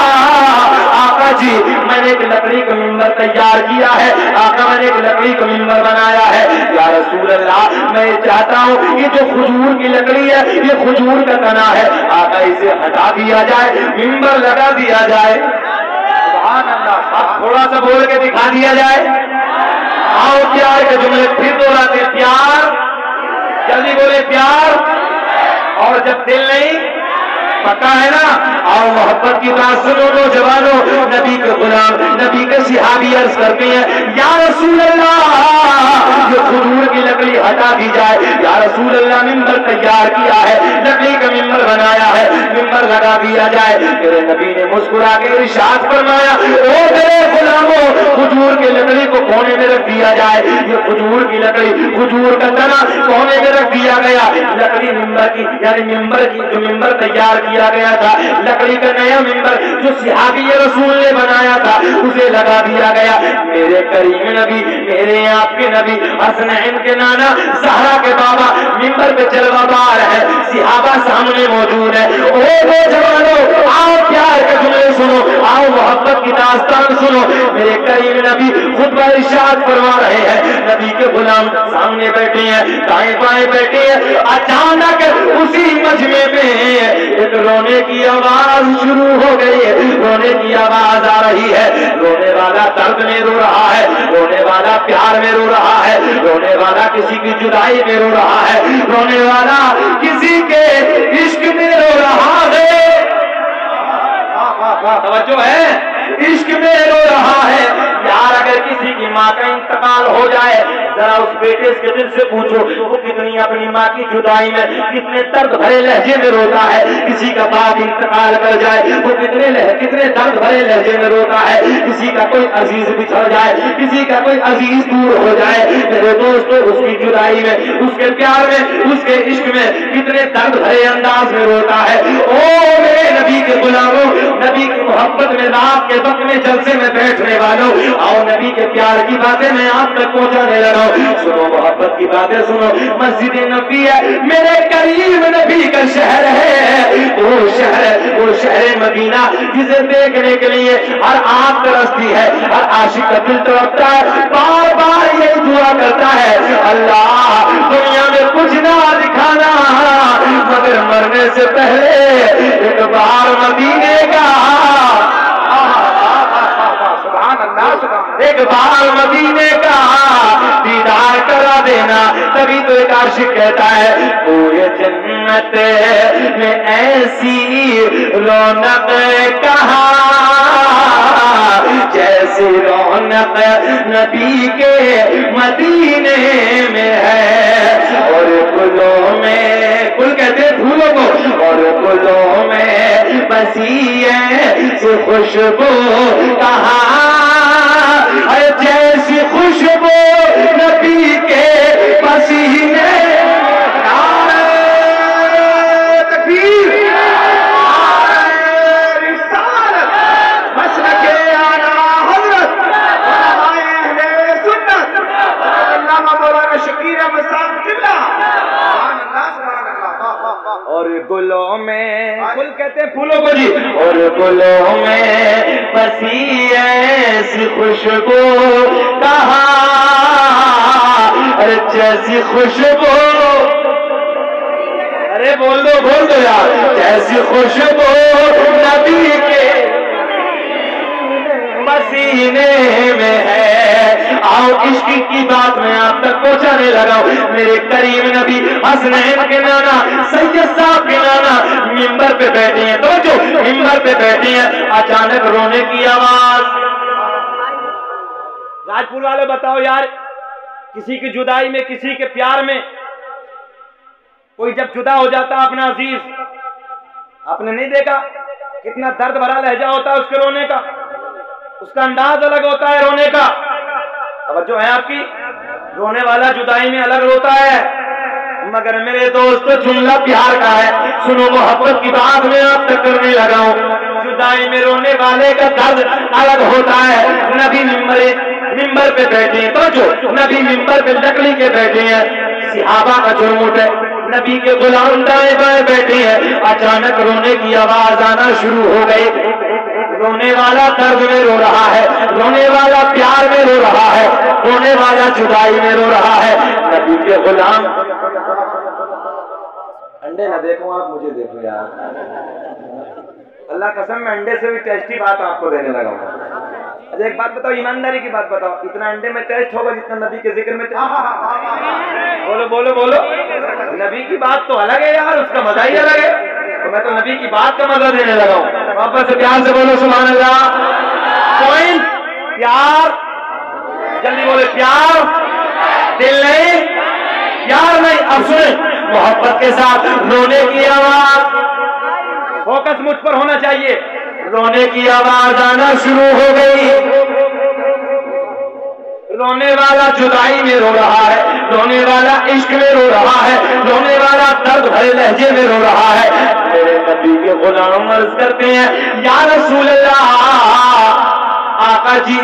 आका जी मैंने एक लकड़ी का मिंबर तैयार किया है, आका मैंने एक लकड़ी का मिंबर बनाया है, या रसूल अल्लाह मैं चाहता हूँ ये जो खजूर की लकड़ी है, ये खजूर का तना है, आका इसे हटा दिया जाए, मिंबर लगा दिया जाए। सुभान अल्लाह, अब थोड़ा सा बोल के दिखा दिया जाए। आओ प्यार के जुमले फिर दोहराते, प्यार, जल्दी बोले प्यार। और जब दिल नहीं पक्का है ना, आओ मोहब्बत की बात सुनो नौजवानों। नबी के गुलाम, नबी के सिहाबी अर्ज करते हैं, या रसूल अल्लाह जो खजूर की लकड़ी हटा दी जाए, या रसूल अल्लाह मिंबर तैयार किया है, लकड़ी का मिंबर बनाया है, मिंबर लगा दिया जाए। मेरे नबी ने मुस्कुरा के इरशाद फरमाया, ओ मेरे गुलामों, खजूर की लकड़ी को कोने में रख दिया जाए। ये खजूर की लकड़ी, खजूर का तना कोने में रख दिया गया, लकड़ी मिंबर की, यानी मिंबर की जो मिंबर तैयार किया गया था, लकड़ी का नया मिंबर जो सिहाबी रसूल ने बनाया था, उसे लगा दिया गया। मेरे करीम नबी, मेरे आपके नबी हसनैन के नाना, ज़हरा के बाबा मिंबर पे जलवाबार है, सिहाबा सामने मौजूद है। ओ नौजवानों, आओ प्यार के जुमले सुनो, आओ मोहब्बत की दास्तान सुनो। मेरे करीम नबी खुतबा इरशाद फरमा रहे हैं, नबी के गुलाम सामने बैठे हैं, दाएं बाएं बैठे हैं। अचानक उसी मजमे में एक रोने की आवाज शुरू हो गई है, रोने की आवाज आ रही है। रोने वाला दर्द में रो रहा है, रोने वाला प्यार में रो रहा है, रोने वाला किसी की जुदाई में रो रहा है, रोने वाला किसी के इश्क में रो रहा है। तवज्जो है, इश्क में रो रहा है। यार अगर किसी की माँ का इंतकाल हो जाए, जरा उस बेटे के दिल से पूछो वो कितनी अपनी माँ की जुदाई में कितने दर्द भरे लहजे में रोता है। किसी का बाप इंतकाल कर जाए वो कितने दर्द भरे लहजे में रोता है। किसी का कोई अजीज बिछड़ जाए, किसी का कोई अजीज दूर हो जाए, मेरे दोस्तों उसकी जुदाई में, उसके प्यार में, उसके इश्क में कितने दर्द भरे अंदाज में रोता है। ओ मेरे नबी के गुलामों, नबी की मोहब्बत में रात के वक्त में जलसे में बैठने वालों, और नबी के प्यार की बातें मैं आप तक पहुंचाने लगा हूं। सुनो मोहब्बत की बातें सुनो। मस्जिद नबी है, मेरे करीम नबी का शहर है, वो शहर मदीना जिसे देखने के लिए हर आंख तरसती है, हर आशिक का दिल तड़पता है, बार बार ये दुआ करता है, अल्लाह दुनिया में कुछ ना दिखाना मगर मरने से पहले एक बार मदीने का, एक बार मदीने का दीदार करा देना। तभी तो एक आशिक कहता है पूरे जन्नत में ऐसी रौनक कहाँ जैसी रौनक नबी के मदीने में है। और गुलों में, गुल कहते हैं फूलों को, और गुलों में बसी ऐसी खुशबू कहाँ जैसी खुशबू नबी के पसीने। तकबीर, रिसालत, मसलके आला हज़रत, अहले सुन्नत, अल्लामा मौलाना शकीर अहमद साहब क़िबला। और गुलों में, गुल कहते हैं फूलों को जी, और गुलों में बसी ऐसी खुशबू कहाँ जैसी खुशबू, अरे बोल दो यार, जैसी खुशबू नबी के मसीने में है। आओ इश्क की बात मैं आप तक पहुंचाने लगा हूं। मेरे करीम नबी हसनैन के नाना सैयद साहब के नाना मिंबर पे बैठे हैं, तो जो मिंबर पे बैठे हैं अचानक रोने की आवाज। राजपुर वाले बताओ यार, किसी की जुदाई में, किसी के प्यार में कोई जब जुदा हो जाता है अपना अजीज, आपने नहीं देखा कितना दर्द भरा लहजा होता है उसके रोने का, उसका अंदाज अलग होता है रोने का। तवज्जो है आपकी, रोने वाला जुदाई में अलग रोता है, मगर मेरे दोस्तों जुमला प्यार का है। सुनो मोहब्बत की बात मैं आप तक करने लगा हूं। जुदाई में रोने वाले का दर्द अलग होता है। नबी मिंबर पे बैठे हैं, तो जो नबी मिंबर पे लकड़ी के बैठे हैं, सिहाबा का झुरमुट है, नबी के गुलाम दाएं बाएं बैठे हैं। अचानक रोने की आवाज आना शुरू हो गई। रोने वाला दर्द में रो रहा है, रोने वाला प्यार में रो रहा है, रोने वाला जुदाई में रो रहा है। नबी के गुलाम, अंडे ना देखो आप, मुझे देखो यार, अल्लाह कसम मैं अंडे से भी टेस्टी बात आपको देने लगा हूँ। अच्छा एक बात बताओ, ईमानदारी की बात बताओ, इतना अंडे में टेस्ट होगा जितना नबी के जिक्र में टेस्ट? बोलो बोलो बोलो, नबी की बात तो अलग है यार, उसका मजा ही अलग है। तो मैं तो नबी की बात का मजा देने लगा हूँ। वापस से प्यार से बोलो सुभान अल्लाह। पॉइंट प्यार, जल्दी बोले प्यार, दिल नहीं, प्यार नहीं। अब सुने मोहब्बत के साथ रोने की आवाज, फोकस मुझ पर होना चाहिए। रोने की आवाज आना शुरू हो गई। रोने वाला जुदाई में रो रहा है, रोने वाला इश्क में रो रहा है, रोने वाला दर्द भरे लहजे में रो रहा है। मेरे नबी के गुलाम अर्ज करते हैं या रसूल अल्लाह, आका जी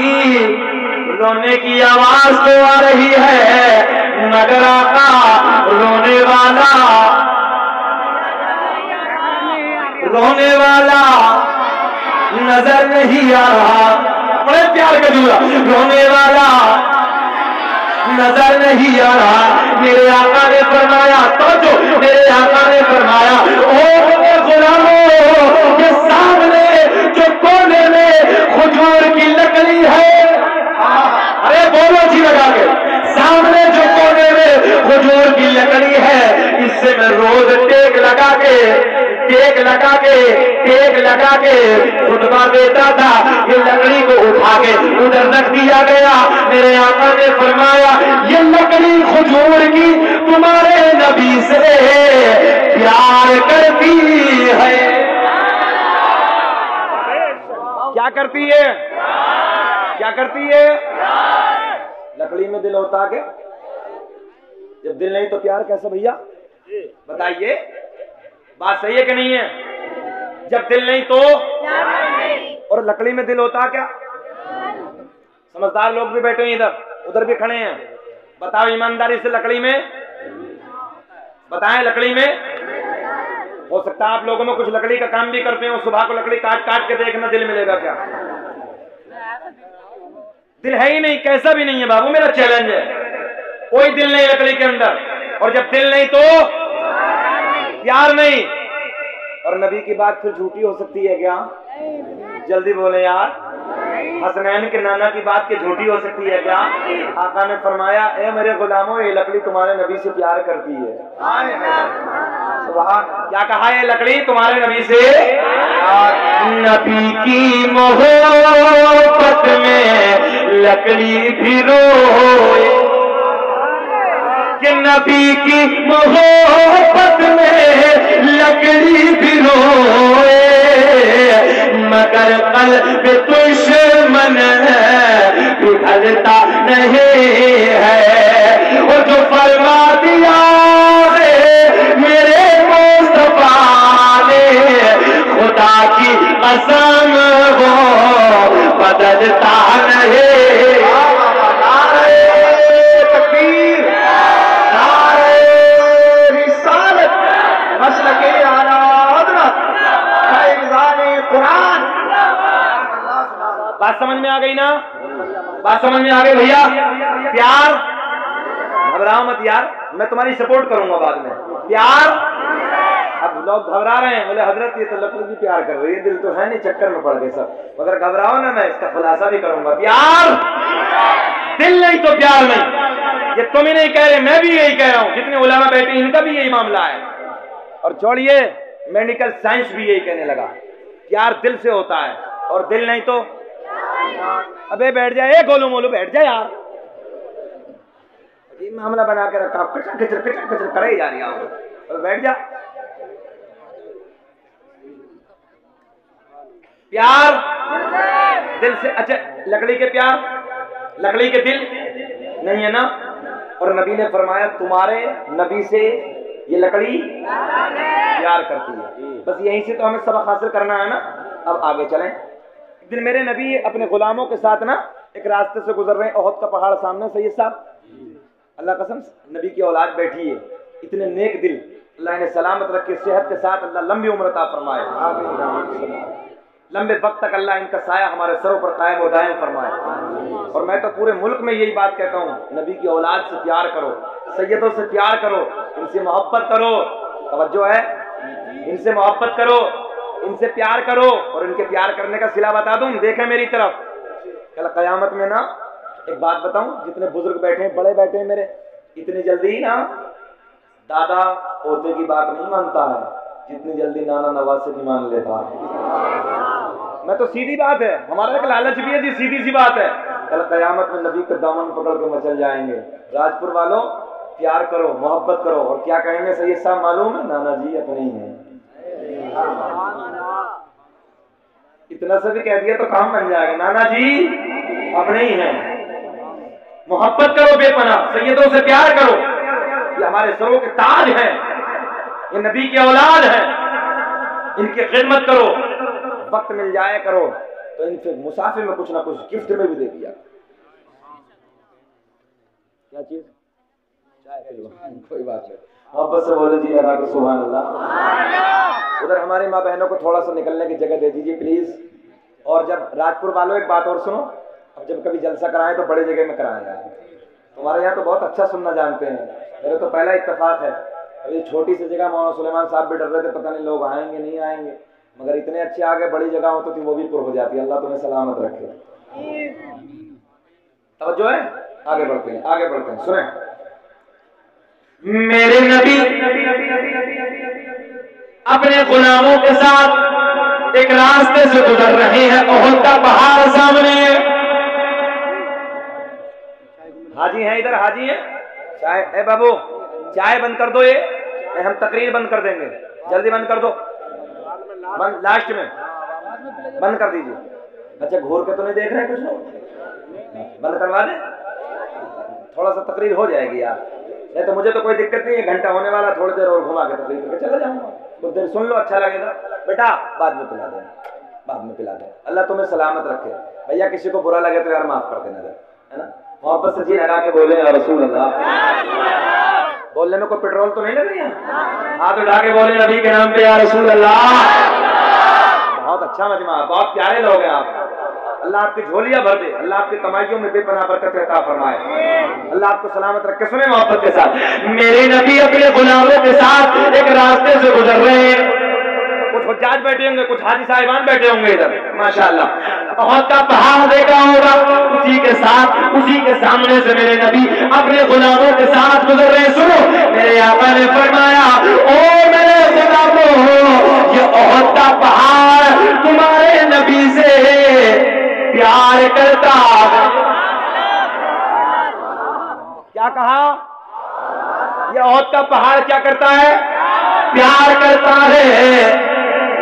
रोने की आवाज तो आ रही है मगर आका रोने वाला नजर नहीं आ रहा। बड़े प्यार का जुमला, रोने वाला नजर नहीं आ रहा। मेरे आका ने फरमाया, तो जो मेरे आका ने फरमाया, ओ मेरे गुलामों के सामने जो कोने में खजूर की लकड़ी है, अरे बोलो जी लगा के, सामने जो कोने में खजूर की लकड़ी है, इससे मैं रोज टेक लगा के खुतबा देता था। ये लकड़ी को उठा के उधर रख दिया गया। मेरे आका ने फरमाया ये लकड़ी खजूर की तुम्हारे नबी से प्यार करती है। क्या करती है? क्या करती है? लकड़ी में दिल होता के, जब दिल नहीं तो प्यार कैसा भैया? बताइए, बात सही है कि नहीं है? जब दिल नहीं तो, और लकड़ी में दिल होता क्या? समझदार लोग भी बैठे हैं इधर, उधर भी खड़े हैं। बताओ ईमानदारी से, लकड़ी में बताएं, लकड़ी में हो सकता है आप लोगों में कुछ लकड़ी का काम भी करते हो, सुबह को लकड़ी काट काट के देखना दिल मिलेगा क्या? दिल है ही नहीं, कैसा भी नहीं है बाबू, मेरा चैलेंज है। कोई दिल नहीं लकड़ी के अंदर, और जब दिल नहीं तो प्यार नहीं। और नबी की बात फिर झूठी हो सकती है क्या? जल्दी बोले यार। हसनैन के नाना की बात के झूठी हो सकती है क्या? आका ने फरमाया ए मेरे गुलामों, ये लकड़ी तुम्हारे नबी से प्यार करती है। क्या कहा? ये लकड़ी तुम्हारे नबी से, नबी की मोहब्बत में लकड़ी भी रोए, कि नबी की मोहब्बत में लकड़ी भी रोए, मगर कल्ब दुश्मन पिघलता नहीं है। वो जो फरमा दिया है मेरे मुस्तफा ने, खुदा की कसम वो बदलता नहीं। बात समझ में आ गई ना? बात समझ में आ गई भैया? प्यार, घबराओ मत यार, मैं तुम्हारी सपोर्ट करूंगा बाद में। प्यार, अब लोग घबरा रहे हैं, बोले हजरत ये तो लकड़ी भी प्यार कर रही है, दिल तो है नहीं, चक्कर में पड़ गए सब। मगर घबराओ ना, मैं इसका खुलासा भी करूंगा। प्यार, दिल नहीं तो प्यार नहीं। ये तुम ही नहीं कह रहे, मैं भी यही कह रहा हूं, जितने उलेमा बैठे इनका भी यही मामला है। और छोड़िए, मेडिकल साइंस भी यही कहने लगा, प्यार दिल से होता है, और दिल नहीं तो। अबे बैठ जाए, गोलू मोलू बैठ जाए यार, ये मामला बना के रखा, कचर कचर कचर कचर करे जा रही है। बैठ जा। प्यार दिल से, अच्छा लकड़ी के प्यार, लकड़ी के दिल नहीं है ना? और नबी ने फरमाया तुम्हारे नबी से ये लकड़ी प्यार करती है। बस यहीं से तो हमें सबक हासिल करना है ना। अब आगे चलें। एक दिन मेरे नबी अपने गुलामों के साथ ना एक रास्ते से गुजर रहे हैं, ओहद का पहाड़ सामने। सैयद साहब, अल्लाह कसम नबी की औलाद बैठी है, इतने नेक दिल, अल्लाह ने सलामत रखे, सेहत के साथ अल्लाह लंबी उम्र अता फरमाए, लंबे वक्त तक अल्लाह इनका साया हमारे सरों पर कायम और दायम फरमाए। और मैं तो पूरे मुल्क में यही बात कहता हूँ, नबी की औलाद से प्यार करो, सैयदों से प्यार करो, इनसे मोहब्बत करो। तवज्जो है, इनसे मोहब्बत करो, इनसे प्यार करो। और इनके प्यार करने का सिला बता दूं, देखें मेरी तरफ, कल कयामत में ना एक बात बताऊं, जितने बुजुर्ग बैठे हैं, बड़े बैठे हैं मेरे, इतनी जल्दी ना दादा पोते की बात नहीं मानता है जितनी जल्दी नाना नवासे की मान लेता है। मैं तो सीधी बात है, हमारा एक लालच भी है जी, सीधी सी बात है। कल कयामत में नबी का दामन पकड़ के मचल जाएंगे। राजपुर वालों प्यार करो, मोहब्बत करो। और क्या कहेंगे सैयद साहब मालूम है? नाना जी अपने ही हैं। इतना सा भी कह दिया तो काम बन जाएगा, नाना जी अपने ही हैं। मोहब्बत करो बेपनाह, सैयदों से प्यार करो, ये हमारे सरों के ताज हैं, ये नबी की औलाद है, इनकी खिदमत करो। वक्त मिल जाए करो तो इनसे मुसाफिर में कुछ ना कुछ गिफ्ट में भी दे दिया। क्या चीज? कोई बात नहीं, मोहब्बत से बोले जी अदा सुभान अल्लाह। उधर हमारी माँ बहनों को थोड़ा सा निकलने की जगह दे दीजिए प्लीज। और जब राजपुर वालों एक बात और सुनो, अब जब कभी जलसा कराएं तो बड़े जगह में कराएं यार। तुम्हारे यहाँ तो बहुत अच्छा सुनना जानते हैं, मेरे तो पहला इत्तेफाक है। अभी छोटी सी जगह मौलाना सुलेमान साहब भी डर रहे थे, पता नहीं लोग आएंगे नहीं आएंगे, मगर इतने अच्छे आ गए, बड़ी जगह होती थी वो भी पुर हो जाती है। अल्लाह तुम्हें सलामत रखे। तवज्जो है, आगे बढ़ते हैं, आगे बढ़ते हैं। सुने, मेरे नबी अपने गुलामों के साथ एक रास्ते से गुजर रहे हैं, ओहद का पहाड़ सामने। हाजी हैं इधर, हाजी हैं। चाय, ए बाबू चाय बंद कर दो, ये हम तकरीर बंद कर देंगे, जल्दी बंद कर दो, बंद लास्ट में बंद कर दीजिए। अच्छा घूर के तो नहीं देख रहे कुछ लोग, बंद करवा दे, थोड़ा सा तकरीर हो जाएगी यार। नहीं तो मुझे तो कोई दिक्कत नहीं है, घंटा होने वाला, थोड़ी देर और घुमा के तकरीर करके चला जाऊंगा, कुछ देर सुन लो, अच्छा लगेगा। बेटा बाद में पिला देना, बाद में पिला देना, अल्लाह तुम्हें सलामत रखे। भैया किसी को बुरा लगे तो यार माफ कर देना, है ना, मोहब्बत से जी लगा के बोले या रसूल अल्लाह। बोलने में कोई पेट्रोल तो नहीं लग रही है, हाथ उठा के बोले नबी के नाम पे या रसूल अल्लाह। बहुत अच्छा मजमा, बहुत प्यारे लोग हैं आप, अल्लाह आपकी झोलियां भर दे, अल्लाह आपकी कमाइयों में बेपनाह बरकत अता फरमाए, अल्लाह आपको सलामत रखे। सुने मोहब्बत के साथ, मेरे नबी अपने गुलामों के साथ एक रास्ते से गुजर रहे हैं। कुछ हुज्जाज बैठे होंगे, कुछ हाजी साहिबान बैठे होंगे इधर, माशाअल्लाह। ओहद का पहाड़ देखा होगा, उसी के साथ, उसी के सामने से मेरे नबी अपने गुलामों के साथ गुजर रहे। सुनो, मेरे आका ने फरमाया, ओ मेरे गुलामों, ये ओहद का पहाड़ तुम्हारे नबी से प्यार करता। क्या कहा? ये ओहद का पहाड़ क्या करता है? प्यार करता है।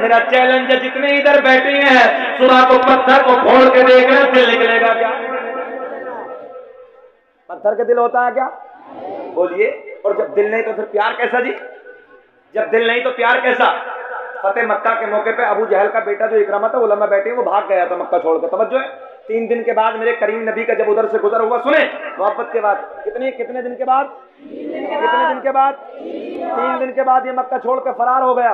मेरा चैलेंज है, जितने इधर बैठे हैं सुबह को पत्थर को फोड़ के देख रहे हैं, दिल निकलेगा क्या? पत्थर का दिल होता है क्या? बोलिए। और जब दिल नहीं तो फिर प्यार कैसा जी? जब दिल नहीं तो प्यार कैसा? फतेह मक्का के मौके पे अबू जहल का बेटा जो इकरामा था, उलमा बैठे, वो भाग गया था मक्का छोड़ के। तवज्जो है, 3 दिन के बाद मेरे करीम नबी का जब उधर से गुजर हुआ, सुने मोहब्बत के बाद, कितने दिन के बाद? कितने दिन के बाद? 3 दिन के बाद ये मक्का छोड़ के फरार हो गया,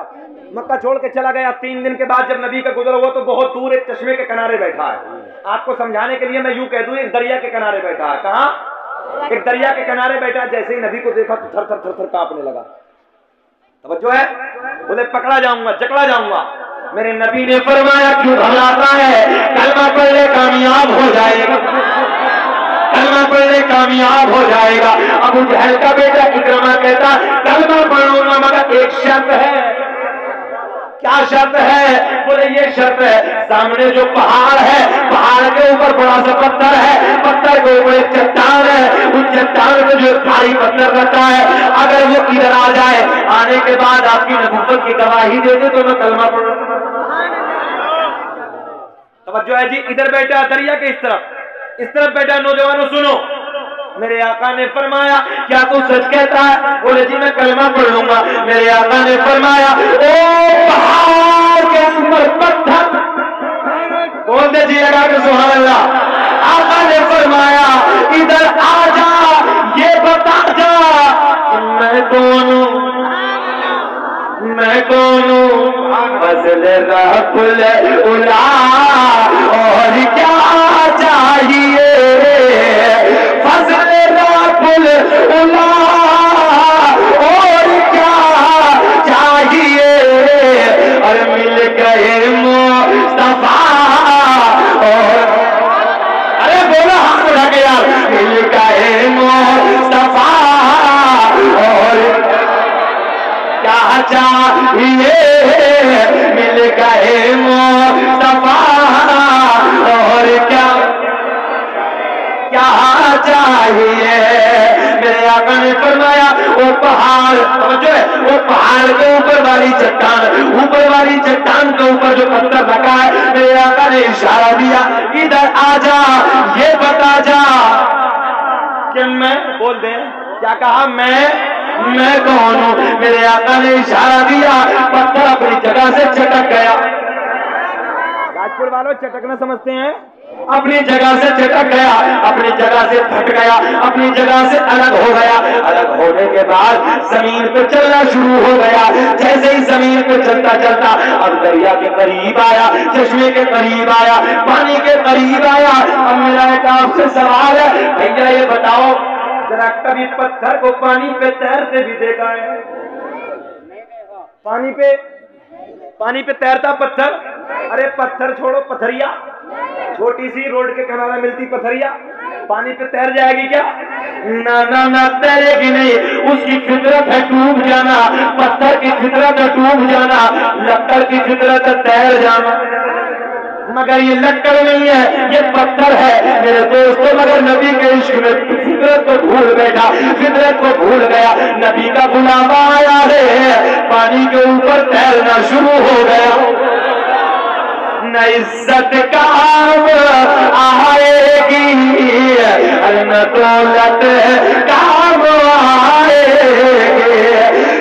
मक्का छोड़ के चला गया। 3 दिन के बाद जब नबी का गुजर हुआ तो बहुत दूर एक चश्मे के किनारे बैठा है। आपको समझाने के लिए मैं यूं कह दूं, एक दरिया के किनारे बैठा है। कहां? एक दरिया के किनारे बैठा। जैसे ही नबी को देखा तो थर थर थर थर कांपने लगा। तवज्जो है, बोले पकड़ा जाऊंगा, जकड़ा जाऊंगा। मेरे नबी ने फरमाया, क्यों घबराता है? कलमा पढ़ने कामयाब हो जाएगा, कलमा पढ़ने कामयाब हो जाएगा। अबू जहल का बेटा इकरामा कहता, कलमा पढ़ूंगा मगर एक शर्त है। क्या शर्त है? बोले ये शर्त है, सामने जो पहाड़ है, पहाड़ के ऊपर बड़ा सा पत्थर है, पत्थर के ऊपर एक चट्टान है, उस चट्टान में जो भारी पत्थर रहता है, अगर वो इधर आ जाए, आने के बाद आपकी नबूवत की गवाही दे दे तो मैं कलमा पढ़ूंगा। तवज्जो है जी, इधर बैठा दरिया के इस तरफ बैठा। नौजवानों सुनो, मेरे आका ने फरमाया, क्या तू सच कहता है? बोले जी मैं कलमा पढ़ लूंगा। मेरे आका ने फरमाया, ओ पहाड़ के ऊपर पत्थर, बोल दे जी लगा के सुभान अल्लाह। आका ने फरमाया, इधर आ जा, ये बता जा कि मैं कौन हूं, मैं कौन हूं? फजल रब्बुल उला, और क्या चाहिए? फजल रब्बुल उला, और क्या चाहिए? और मिल गए मुस्तफा, और अरे बोला हाथ उठा के यार, मिल गए मुस्तफा, और क्या चाहिए? मिल गए मुस्तफा, और क्या चाहिए? मेरे आका ने फरमाया, वो पहाड़, समझो है, वो पहाड़ के ऊपर वाली चट्टान, ऊपर वाली चट्टान के ऊपर जो पत्थर रखा है, मेरे आका ने इशारा दिया, इधर आ जा, ये बता जा कि मैं, बोल दे क्या कहा? मैं कौन हूं? मेरे आका ने इशारा दिया, पत्थर अपनी जगह से चटक गया। राजपुर वालों चटकना समझते हैं? अपनी जगह से चटक गया, अपनी जगह से फट गया, अपनी जगह से अलग हो गया। अलग होने के बाद जमीन पे चलना शुरू हो गया। जैसे ही जमीन पे चलता चलता अब दरिया के करीब आया, चश्मे के करीब आया, पानी के करीब आया। अब मेरा एक आपसे सवाल है, भैया ये बताओ, जरा कभी पत्थर को पानी पे तैरते भी देखा है? पानी पे तैरता पत्थर? अरे पत्थर छोड़ो, पथरिया, छोटी सी रोड के किनारे मिलती पथरिया, पानी पे तैर जाएगी क्या? ना ना ना, तैरेगी नहीं, उसकी फितरत है डूब जाना। पत्थर की फितरत डूब जाना, लक्कड़ की फितरत तैर जाना, मगर ये लक्कड़ नहीं है, ये पत्थर है मेरे दोस्तों। मगर नबी के इश्क में फितरत को भूल बैठा, फितरत को भूल गया। नबी का बुलावा आया है, पानी के ऊपर तैरना शुरू हो गया। न इज्जत काम आएगी, न दौलत काम आएगी,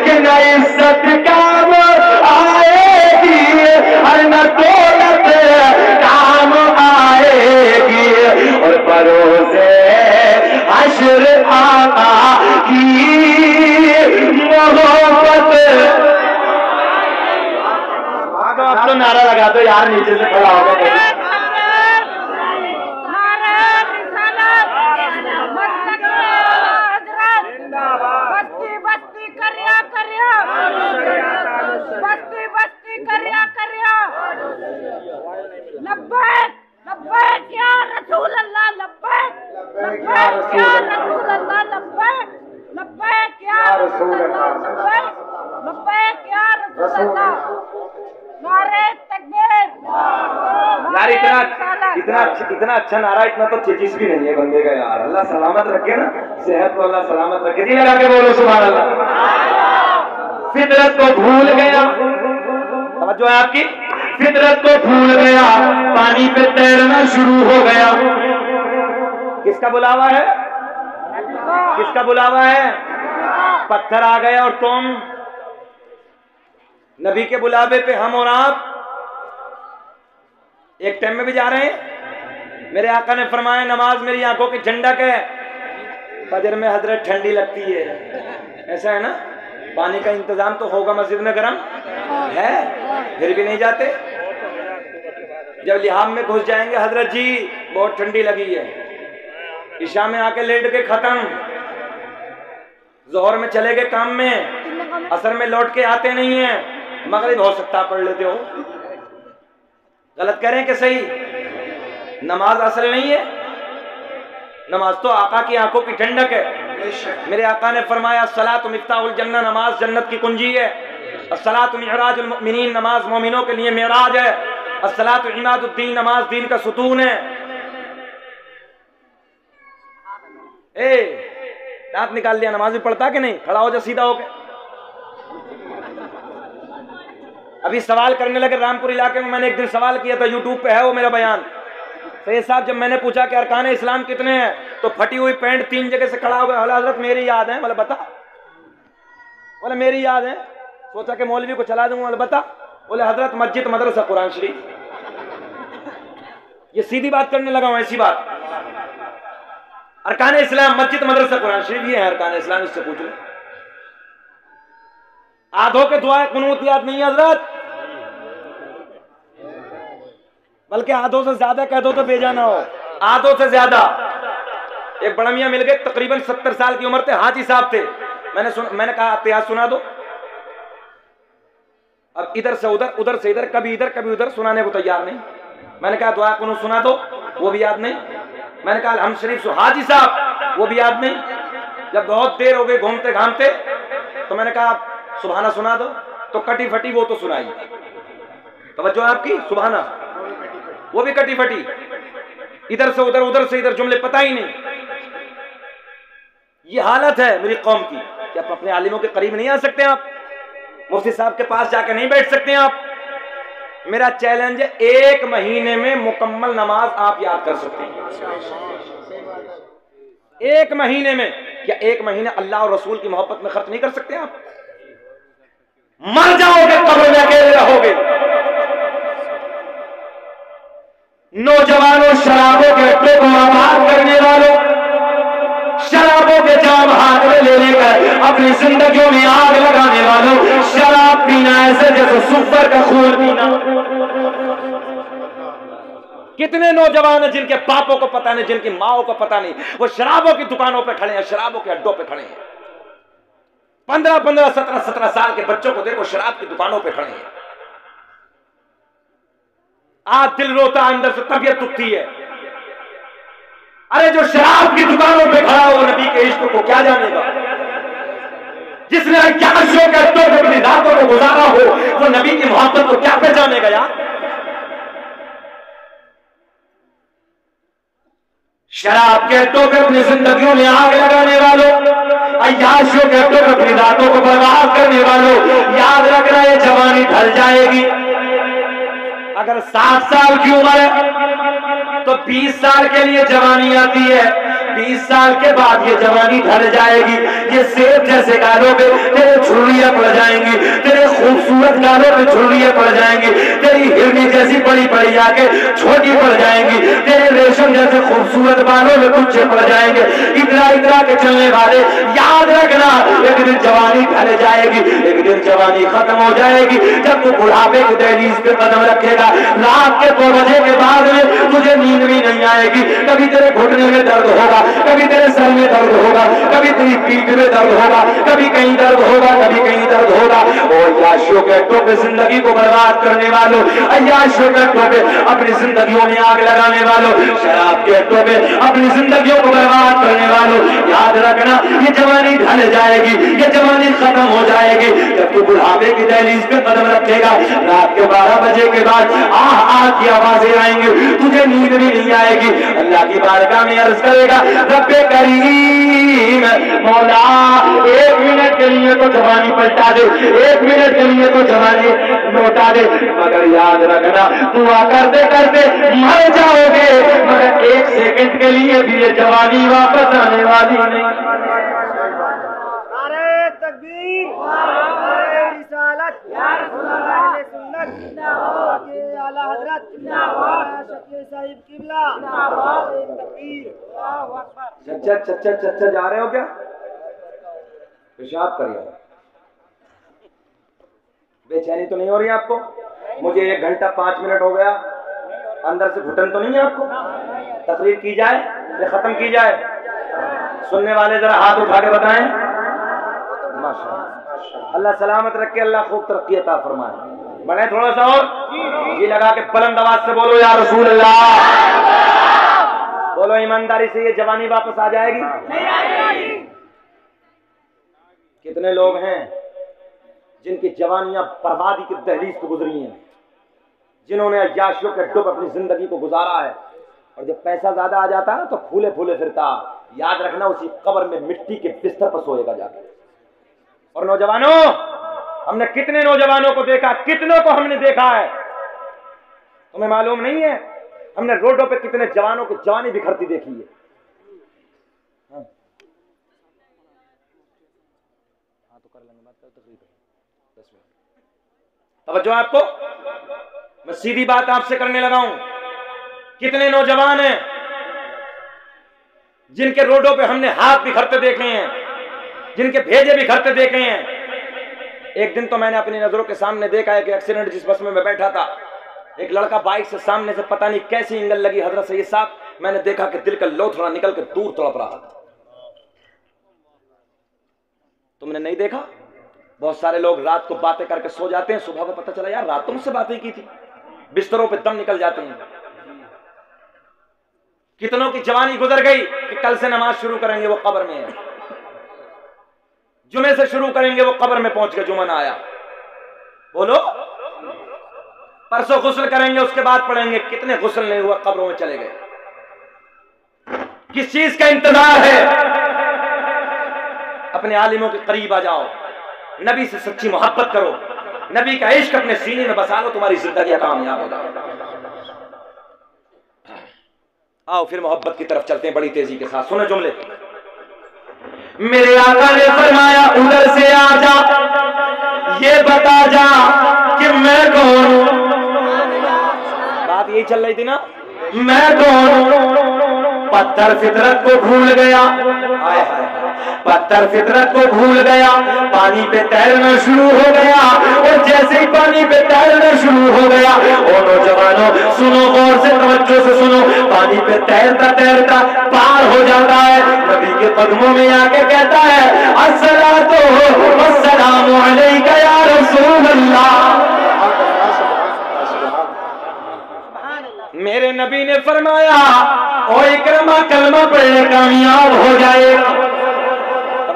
कि न इज्जत काम आएगी, न दौलत काम आएगी, और भरोसे हश्र आका की मोहब्बत। आप तो नारा लगा दो यार, नीचे से खड़ा हो गया। बस्ती बस्ती करिया करिया, बस्ती बस्ती करिया करिया। लब्बैक लब्बैक या रसूल अल्लाह, लब्बैक लब्बैक या रसूल अल्लाह, लब्बैक लब्बैक या रसूल अल्लाह, लब्बैक लब्बैक या रसूल अल्लाह। नारे तकबीर। यार इतना अच्छा नारा, इतना तो चेचिस भी नहीं है बंदे का यार। अल्लाह सलामत रखे ना, सेहत को अल्लाह सलामत रखे। जी लगा के बोलो सुभान अल्लाह। फितरत को भूल गया, तवज्जो है आपकी, फितरत को भूल गया, पानी पे तैरना शुरू हो गया। किसका बुलावा है? किसका बुलावा है? पत्थर आ गए और तुम नबी के बुलावे पे हम और आप एक टाइम में भी जा रहे हैं। मेरे आका ने फरमाया, नमाज मेरी आंखों की ठंडक है। फजर में हजरत ठंडी लगती है, ऐसा है ना? पानी का इंतजाम तो होगा मस्जिद में, गर्म है, फिर भी नहीं जाते। जब लिहाम में घुस जाएंगे, हजरत जी बहुत ठंडी लगी है। इशा में आके लेट के खत्म, जोहर में चले गए काम में, असर में लौट के आते नहीं है, मगरिब हो सकता पढ़ लेते हो। गलत कह रहे हैं कि सही? नमाज असल नहीं है, नमाज तो आका की आंखों की ठंडक है। मेरे आका ने फरमाया, सलात मिफ्ताहुल जन्नह, नमाज जन्नत की कुंजी है। अस्सलातु मिअराजुल मुमिनीन, नमाज मोमिनों के लिए मेराज है। अस्सलातु इमादुद्दीन, नमाज दीन का सुतून है। दांत निकाल लिया, नमाज भी पढ़ता कि नहीं? खड़ा हो जा सीधा होके। अभी सवाल करने लगे रामपुर इलाके में, मैंने एक दिन सवाल किया था, यूट्यूब पे है वो मेरा बयान। सैयद साहब जब मैंने पूछा कि अरकान इस्लाम कितने हैं, तो फटी हुई पैंट 3 जगह से खड़ा हो गया। बोला हजरत मेरी याद है। बोला बता। बोले मेरी याद है। सोचा कि मौलवी को चला दूंगा। बोले बता। बोले हजरत मस्जिद, मदरसा, कुरान शरीफ। ये सीधी बात करने लगा हूं, ऐसी बात। अरकान इस्लाम मस्जिद, मदरसा, कुरान शरीफ, ये है अरकान इस्लाम। इससे पूछ लो। आधों के दुआ कुनूत याद नहीं है हजरत, बल्कि आधों से ज्यादा कह दो तो बेजाना हो। आधों से ज्यादा। एक बड़ा मियां मिल गए, तकरीबन 70 साल की उम्र थे, हाजी साहब थे। मैंने कहा इतिहास सुना दो। अब इधर से उधर, उधर से इधर, कभी इधर कभी उधर, सुनाने को तैयार नहीं। मैंने कहा दुआ कुनूत सुना दो, वो भी याद नहीं। मैंने कहा हम शरीफ हाजी साहब, वो भी याद नहीं। जब बहुत देर हो गई घूमते घामते, तो मैंने कहा सुबहाना सुना दो, तो कटी फटी वो तो सुनाई। तवज्जो आपकी, सुबहाना, वो भी कटी फटी। इधर से उधर, उधर से इधर, जुमले पता ही नहीं। ये हालत है मेरी कौम की कि आप अपने आलिमों के करीब नहीं आ सकते, आप मुफ्ती साहब के पास जाकर नहीं बैठ सकते आप। मेरा चैलेंज है, 1 महीने में मुकम्मल नमाज आप याद कर सकते हैं। 1 महीने में। क्या 1 महीने अल्लाह और रसूल की मोहब्बत में खर्च नहीं कर सकते आप? मर जाओगे, कब्र में अकेले रहोगे। नौजवानों, शराबों के अड्डे को आबाद करने वालों, शराबों के जाम हाथ में ले लेकर अपनी जिंदगियों में आग लगाने वालों, शराब पीना ऐसे जैसे सुपर का खून पीना। कितने नौजवान हैं जिनके बापों को पता नहीं, जिनकी माओं को पता नहीं, वो शराबों की दुकानों पे खड़े हैं, शराबों के अड्डों पे खड़े हैं। 15-15, 17-17 साल के बच्चों को देखो शराब की दुकानों पे खड़े हैं। आज दिल रोता, अंदर से तबीयत दुखती है। अरे जो शराब की दुकानों पे खड़ा हो, नबी के इश्क को क्या जानेगा? जिसने 1100 के अड्डों पे अपनी रातों में को गुजारा हो, वो नबी की मोहब्बत को क्या पहचानेगा यार। शराब के अड्डों पे अपनी जिंदगियों में आग लगाने वालों, अय्याशियों के अड्डों पे अपनी रातों को बर्बाद करने वालों, याद रखना ये जवानी ढल जाएगी। अगर 60 साल की उम्र है तो 20 साल के लिए जवानी आती है, 20 साल के बाद ये जवानी ढल जाएगी। ये सेब जैसे गालों पे तेरे झुर्रियां पड़ जाएंगी, तेरे खूबसूरत गालों पे झुर्रियां पड़ जाएंगी, तेरी हिरनी जैसी बड़ी बड़ी आंखें छोटी पड़ जाएंगी, तेरे रेशम जैसे खूबसूरत बालों में गुच्छे पड़ जाएंगे। इतना इतना के चलने वाले, याद रखना एक दिन जवानी ढल जाएगी, एक दिन जवानी खत्म हो जाएगी। जब तू बुढ़ापे की दहलीज पे कदम रखेगा, रात के 2 बजे के बाद में तुझे नींद भी नहीं आएगी। कभी तेरे घुटने में दर्द होगा, कभी तेरे सर में दर्द होगा, कभी तेरी पीठ में दर्द होगा, कभी कहीं दर्द होगा, कभी कहीं दर्द होगा। और अय्याशियों के अड्डों पे जिंदगी को बर्बाद करने वालों, अय्याशियों के अड्डों पे अपनी जिंदगियों में आग लगाने वालों, शराब के अड्डों पे अपनी जिंदगियों को बर्बाद करने वालों, याद रखना ये जवानी ढल जाएगी, ये जवानी खत्म हो जाएगी। जब तू बुढ़ापे की दहलीज पे कदम रखेगा, रात के 12 बजे के बाद आह आह की आवाजें आएंगी, तुझे नींद भी नहीं आएगी। अल्लाह की बारगाह में अर्ज करेगा, रब्बे करीम मौला 1 मिनट के लिए तो जवानी पलटा दे, 1 मिनट के लिए तो जवानी लौटा दे। मगर याद रखना दुआ करते करते मर जाओगे, मगर 1 सेकंड के लिए भी ये जवानी वापस आने वाली नहीं। नारे तकबीर, नारे रिसालत, अहले सुन्नत, के आला हजरत, शकील साहिब किबला, तकबीर। चच्चा जा रहे हो क्या? पेशाब करिए। बेचैनी तो नहीं हो रही आपको? मुझे 1 घंटा 5 मिनट हो गया, अंदर से घुटन तो नहीं है आपको? तकरीर की जाए या खत्म की जाए? सुनने वाले जरा हाथ उठा के बताएं। माशाअल्लाह, अल्लाह सलामत रखे, अल्लाह खूब तरक्की अता फरमाए। बढ़े थोड़ा सा और जी लगा के बुलंद आवाज से बोलो या रसूल अल्लाह। बोलो ईमानदारी से, ये जवानी वापस आ जाएगी? नहीं आएगी। कितने लोग हैं जिनकी जवानियां बर्बादी की दहलीज पे गुजरी हैं, जिन्होंने अय्याशियों के अड्डों पर अपनी जिंदगी को गुजारा है, और जब पैसा ज्यादा आ जाता है ना तो फूले फूले फिरता। याद रखना उसी कब्र में मिट्टी के बिस्तर पर सोएगा जाकर। और नौजवानों, हमने कितने नौजवानों को देखा, कितनों को हमने देखा है, तुम्हें मालूम नहीं है? हमने रोडों पे कितने जवानों की जवानी बिखरती देखी है। हाँ तो कर लेंगे बात, तकरीर 10 मिनट। तवज्जो आपको, मैं सीधी बात आपसे करने लगा हूं। कितने नौजवान हैं जिनके रोडों पे हमने हाथ बिखरते देखे हैं, जिनके भेजे बिखरते देखे हैं। एक दिन तो मैंने अपनी नजरों के सामने देखा है कि एक्सीडेंट, जिस बस में मैं बैठा था, एक लड़का बाइक से सामने से पता नहीं कैसी इंगल लगी हजरत सैयद साहब, मैंने देखा कि दिल का लोथड़ा निकल कर दूर तड़प रहा था। तुमने नहीं देखा? बहुत सारे लोग रात को बातें करके सो जाते हैं, सुबह को पता चला यार रात तो मुझसे बातें की थी, बिस्तरों पे दम निकल जाते हैं। कितनों की जवानी गुजर गई कि कल से नमाज शुरू करेंगे वो कब्र में है, जुमे से शुरू करेंगे वो कब्र में पहुंच के जुमा ना आया। बोलो, परसों गुस्ल करेंगे उसके बाद पढ़ेंगे, कितने गुस्ल नहीं हुआ कब्रों में चले गए। किस चीज का इंतजार है? अपने आलिमों के करीब आ जाओ, नबी से सच्ची मोहब्बत करो, नबी का इश्क अपने सीने में बसा लो, तुम्हारी जिंदगी कामयाब हो जाए। आओ फिर मोहब्बत की तरफ चलते हैं बड़ी तेजी के साथ। सुनो जुमले। मेरे आका ने फरमाया उधर से आ जा, ये बता जा कि मैं कौन हूं। बात यही चल रही थी ना, मैं कौन हूं। पत्थर फितरत को भूल गया, आए हाय, पत्थर फितरत को भूल गया, पानी पे तैरना शुरू हो गया। और जैसे ही पानी पे तैरना शुरू हो गया, ओ नौजवानों सुनो, गौर से तवज्जो से सुनो, पानी पे तैरता तैरता पार हो जाता है, नबी के कदमों में आके कहता है अस्सलातु वस्सलामु अलैका या रसूल अल्लाह। मेरे नबी ने फरमाया ओ इकरमा कलमा पढ़ने कामयाब हो जाएगा।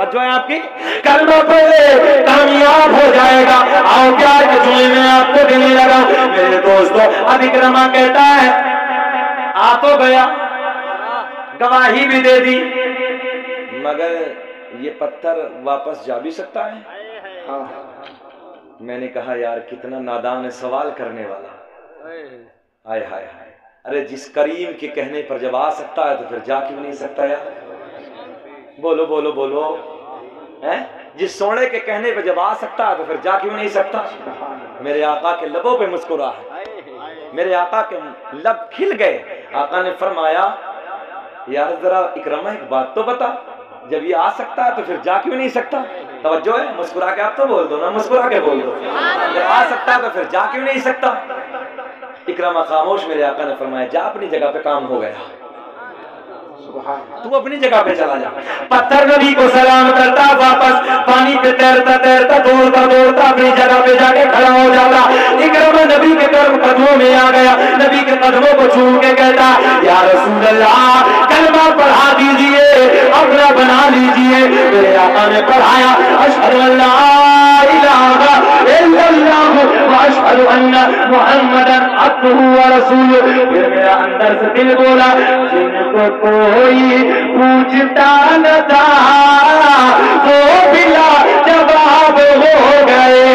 जो है आपकी कलमा पढ़ ले कामयाब हो जाएगा। आओ अब इकरमा कहता है आ तो गया, गवाही भी दे दी, मगर ये पत्थर वापस जा भी सकता है? मैंने कहा यार कितना नादान है सवाल करने वाला। हाय हाय हाय, अरे जिस करीम के कहने पर जब आ सकता है तो फिर जा क्यों नहीं सकता यार? बोलो बोलो बोलो, हैं? जिस सोने के कहने पर जब आ सकता है तो फिर जा क्यों नहीं सकता? मेरे आका के लबों पे मुस्कुरा है, मेरे आका के लब खिल गए। आका ने फरमाया यार जरा इकरमा एक बात तो बता, जब ये आ सकता है तो फिर जा क्यों नहीं सकता? तवज्जो है, मुस्कुरा के आप तो बोल दो ना, मुस्कुरा के बोल दो, जब आ सकता है तो फिर जा क्यों नहीं सकता? इकरमा खामोश। मेरे आका ने फरमाया जा अपनी जगह पे, काम हो गया, तू अपनी जगह पे चला जा। पत्थर नबी को सलाम करता, वापस पानी पे तैरता तैरता दौड़ता दौड़ता अपनी जगह पे जाके खड़ा हो जाता। इकरमा नबी के कदमों में आ गया, नबी के कदमों को छू के कहता या रसूल अल्लाह कलमा पढ़ा दीजिए, अपना बना लीजिए। मेरे आका ने पढ़ाया अशहदु अल्ला इलाहा इल्लल्लाह व अशहदु अन्ना मुहम्मदन अब्दुहु व रसूलुहु। फिर मेरा अंदर से दिल बोला जिनको कोई पूछता न था वो बिला जवाब हो गए।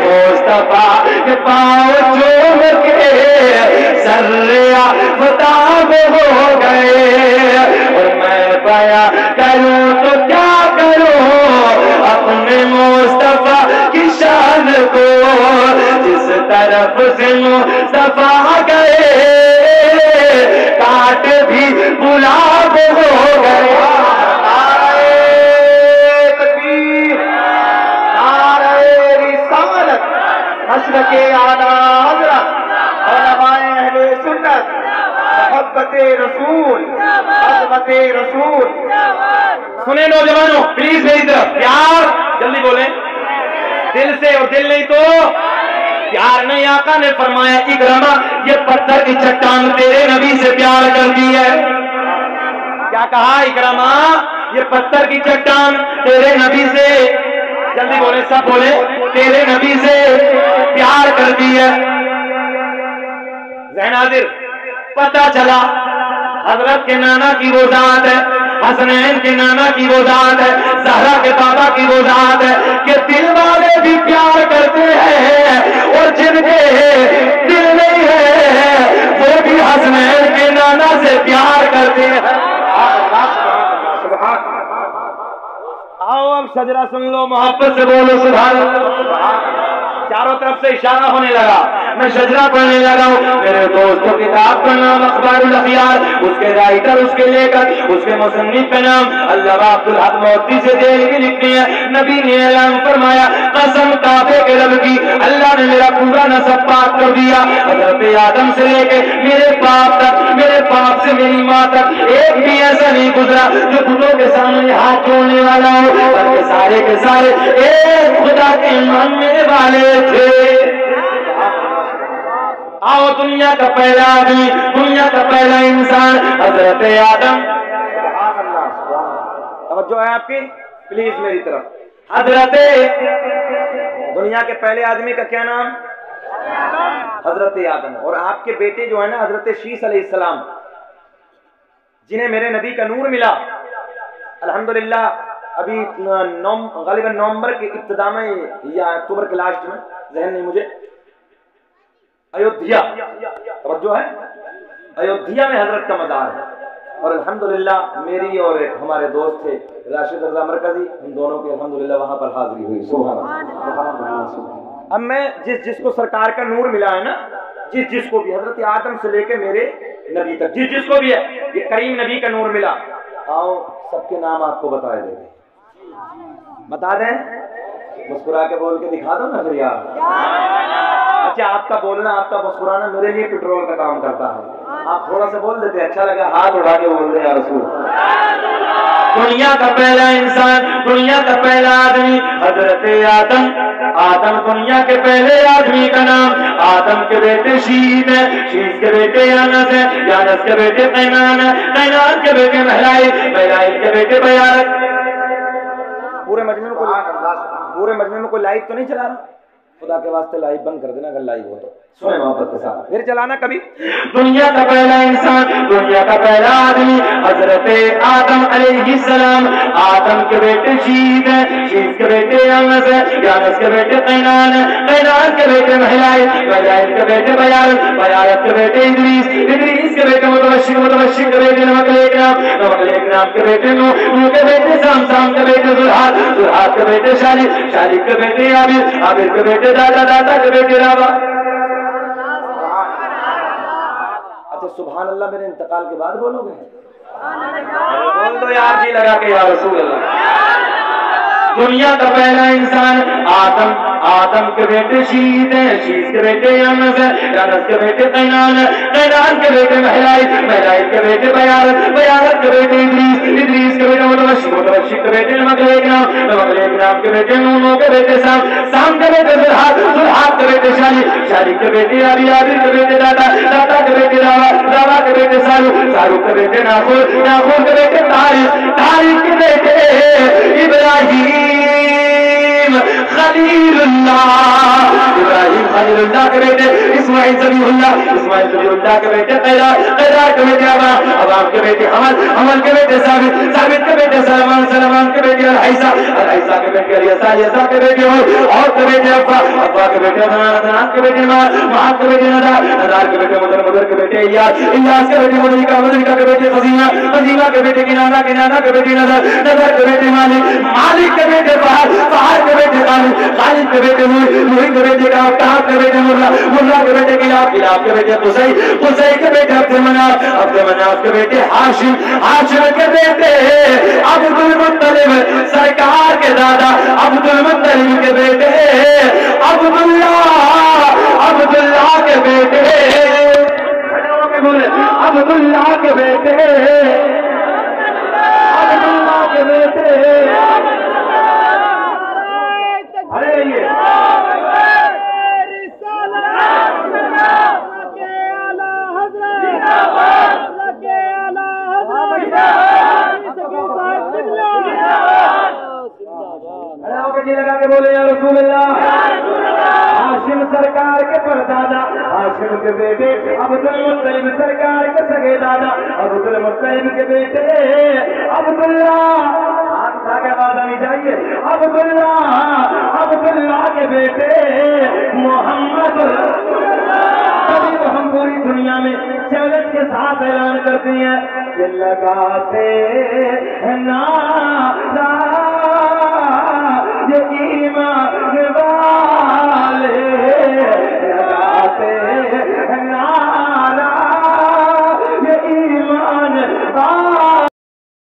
मुस्तफा के पाँव चूम के सर्रिया बताब हो गए। और मैं पाया करूं तो क्या करूं अपने मुस्तफा की शान को, जिस तरफ से मुस्तफा गए काट भी गुलाब हो गए। नारे तकबीर, नारे रिसालत, हज़रत आला हज़रत उलमाए अहले सुन्नत, मोहब्बते रसूल, अज़मते रसूल। सुने नौजवानों प्लीज मेरी तरफ प्यार, जल्दी बोले, दिल से, और दिल नहीं तो प्यार नहीं। आका ने फरमाया इकरमा ये पत्थर की चट्टान तेरे नबी से प्यार करती है। क्या कहा इकरमा? ये पत्थर की चट्टान तेरे नबी से, जल्दी बोले सब बोले, तेरे नबी से प्यार करती है। ज़हनाज़िर पता चला हजरत के नाना की वो जात है, हसनैन के नाना की वो जात है, ज़हरा के बाबा की वो जात है कि दिल वाले भी प्यार करते हैं और जिनके दिल नहीं है वो भी हसनैन के नाना से प्यार करते हैं। आओ अब सजरा सुन लो, मोहब्बत से बोलो सुभान अल्लाह। चारों तरफ से इशारा होने लगा, मैं शजरा पढ़ने लगा हूँ। मेरे दोस्तों किताब का नाम अखबारुल अखियार, उसके राइटर, उसके लेखक, उसके मुसन्निफ का नाम अल्लामा अब्दुल हक मोती से देहलवी लिखते हैं। नबी ने ऐलान फरमाया कसम काबे के रब की, अल्लाह ने मेरा पूरा नसब पाक कर दिया। हज़रत आदम से लेके मेरे बाप तक, मेरे बाप से मेरी माँ तक एक भी ऐसा नहीं गुजरा जो बुतों के सामने हाथ जोड़ने वाला हो, बल्कि सारे के सारे एक खुदा के मानने वाले थे। आओ दुनिया का पहला आदमी, दुनिया का पहला इंसान हजरत आदम। तवज्जो है आपकी प्लीज मेरी तरफ। हजरत दुनिया के पहले आदमी का क्या नाम? हजरत आदम। और आपके बेटे जो है ना हजरत शीस अलैहिस्सलाम, जिन्हें मेरे नबी का नूर मिला, अल्हम्दुलिल्लाह अभी गालिबन नवंबर के इब्तिदा में या अक्टूबर के लास्ट में, ज़हन नहीं मुझे, अयोध्या, तवज्जो है, अयोध्या में हजरत का मज़ार है। और अल्हम्दुलिल्लाह मेरी और एक हमारे दोस्त थे राशिद रज़ा मरकजी, हम दोनों की अल्हम्दुलिल्लाह वहां पर हाजिरी हुई। सुभान अल्लाह। अब मैं जिसको सरकार का नूर मिला है ना, जिसको भी हजरत आदम से लेके मेरे नबी तक जिसको भी है ये करीम नबी का नूर मिला, आओ सबके नाम आपको बताए देते, बता दें, मुस्कुरा के बोल के दिखा दो ना फिर यार। अच्छा आपका बोलना, आपका मुस्कुराना मेरे लिए पेट्रोल का काम करता है। आप थोड़ा सा बोल देते, अच्छा लगा, हाथ उठा के बोल रहे यार रसूल। दुनिया का पहला इंसान, दुनिया का पहला आदमी हजरत आदम। आदम दुनिया के पहले आदमी का नाम, आदम के बेटे शीत है, शीत के बेटे यानस है, यानस के बेटे कैनान है, कैनान के बेटे महलाई, महलाई के बेटे बयारत। पूरे मजमे में कोई लाइट तो नहीं चला रहा? खुदा के वास्ते लाइव बंद कर देना अगर लाइव हो तो, सुने मोहब्बत के साथ फिर चलाना कभी। दुनिया का पहला इंसान, दुनिया का पहला आदमी हजरत आदम अलैहिस्सलाम। आदम के बेटे शीत है, शीत के बेटे यानस है, यानस के बेटे कैनान है, कैनान के बेटे महिलाए, महिलाए के बेटे बयारत, बयारत के बेटे इदरीस, इदरीस के बेटे मुतवश्शिक, मुतवश्शिक के बेटे नमकलेक नाम, नमकलेक नाम के बेटे नूह, नूह के बेटे साम, साम के बेटे जुल्हाद, जुल्हाद के बेटे शालिक, शालिक के बेटे आबिद, आबिद के बेटे दादा, दादा के बेटे राबा। अच्छा सुभान अल्लाह मेरे इंतकाल के बाद बोलोगे? बोल दो यार जी लगा के, या रसूल अल्लाह। दुनिया का पहला इंसान आदम, आदम के बेटे शीत है, शीत के बेटे यानस है, यानस के बेटे कैनान है, कैनान के बेटे महिलाए, महिलाए के बेटे बयारत, बयारत के बेटे इदरीस, इदरीस के बेटे मुतवश्शिक, मुतवश्शिक के बेटे नमकलेक नाम, नमकलेक नाम के बेटे नूह, नूह के बेटे साम, साम के बेटे जुल्हाद, जुल्हाद के बेटे शालिक, शालिक के बेटे आबिद, आबिद के बेटे दादा, दादा के बेटे रावा, रावा के बेटे सारूक, सारूक के बेटे नाखूर, नाखूर के बेटे तारिक, तारिक के बेटे इब्राहिम खलीलुल्लाह, इब्राहिम खलीलुल्लाह के बेटे इस्माइल ज़बीहुल्लाह, इस्माइल ज़बीहुल्लाह के बेटे कैरार, कैरार के बेटे अबाम, अबाम के बेटे हमल, हमल के बेटे साबित, साबित के बेटे सलमान, सलमान के बेटे अलहैसा, अलहैसा के बेटे अलियसा, अलियसा के बेटे और के बेटे अब्बा, अब्बा के बेटे अदनान, अदनान के बेटे मार, मार के बेटे नदार, नदार के बेटे मुदर, मुदर के बेटे इलियास, इलियास के बेटे मुदरिका, मुदरिका के बेटे खजीमा, खजीमा के बेटे किनाना, किनाना के बेटे नजर, नजर के बेटे मालिक, मालिक के बेटे बहार, बहार के बेटे खालिद, खालिद के बेटे नूर, नूर के बेटे काब, काब के बेटे मुर्रा, मुर्रा के बेटे किलाब, किलाब के बेटे कुसै, कुसै के बेटे अब्दुल मनाफ, अब्दुल मनाफ के बेटे हाशिम, हाशिम के बेटे अब्दुल मुत्तलिब, सरकार के दादा अब्दुल मुत्तलिब के बेटे अब्दुल्लाह, अब्दुल्लाह के बेटे, अब्दुल्लाह के बेटे, अब्दुल्लाह के बेटे। अरे ये लगा के बोले या रसूल अल्लाह। हाशिम सरकार के परदादा, हाशिम के बेटे अब्दुल मुत्तलिब, सरकार के सगे दादा अब्दुल मुत्तलिब के बेटे अब्दुल्लाह, हाथ उठा के आवाज आनी चाहिए, अब्दुल्लाह, अब्दुल्लाह के बेटे मोहम्मद। तभी तो हम पूरी दुनिया में चैलेंज के साथ ऐलान करते हैं, ये लगाते हैं नारा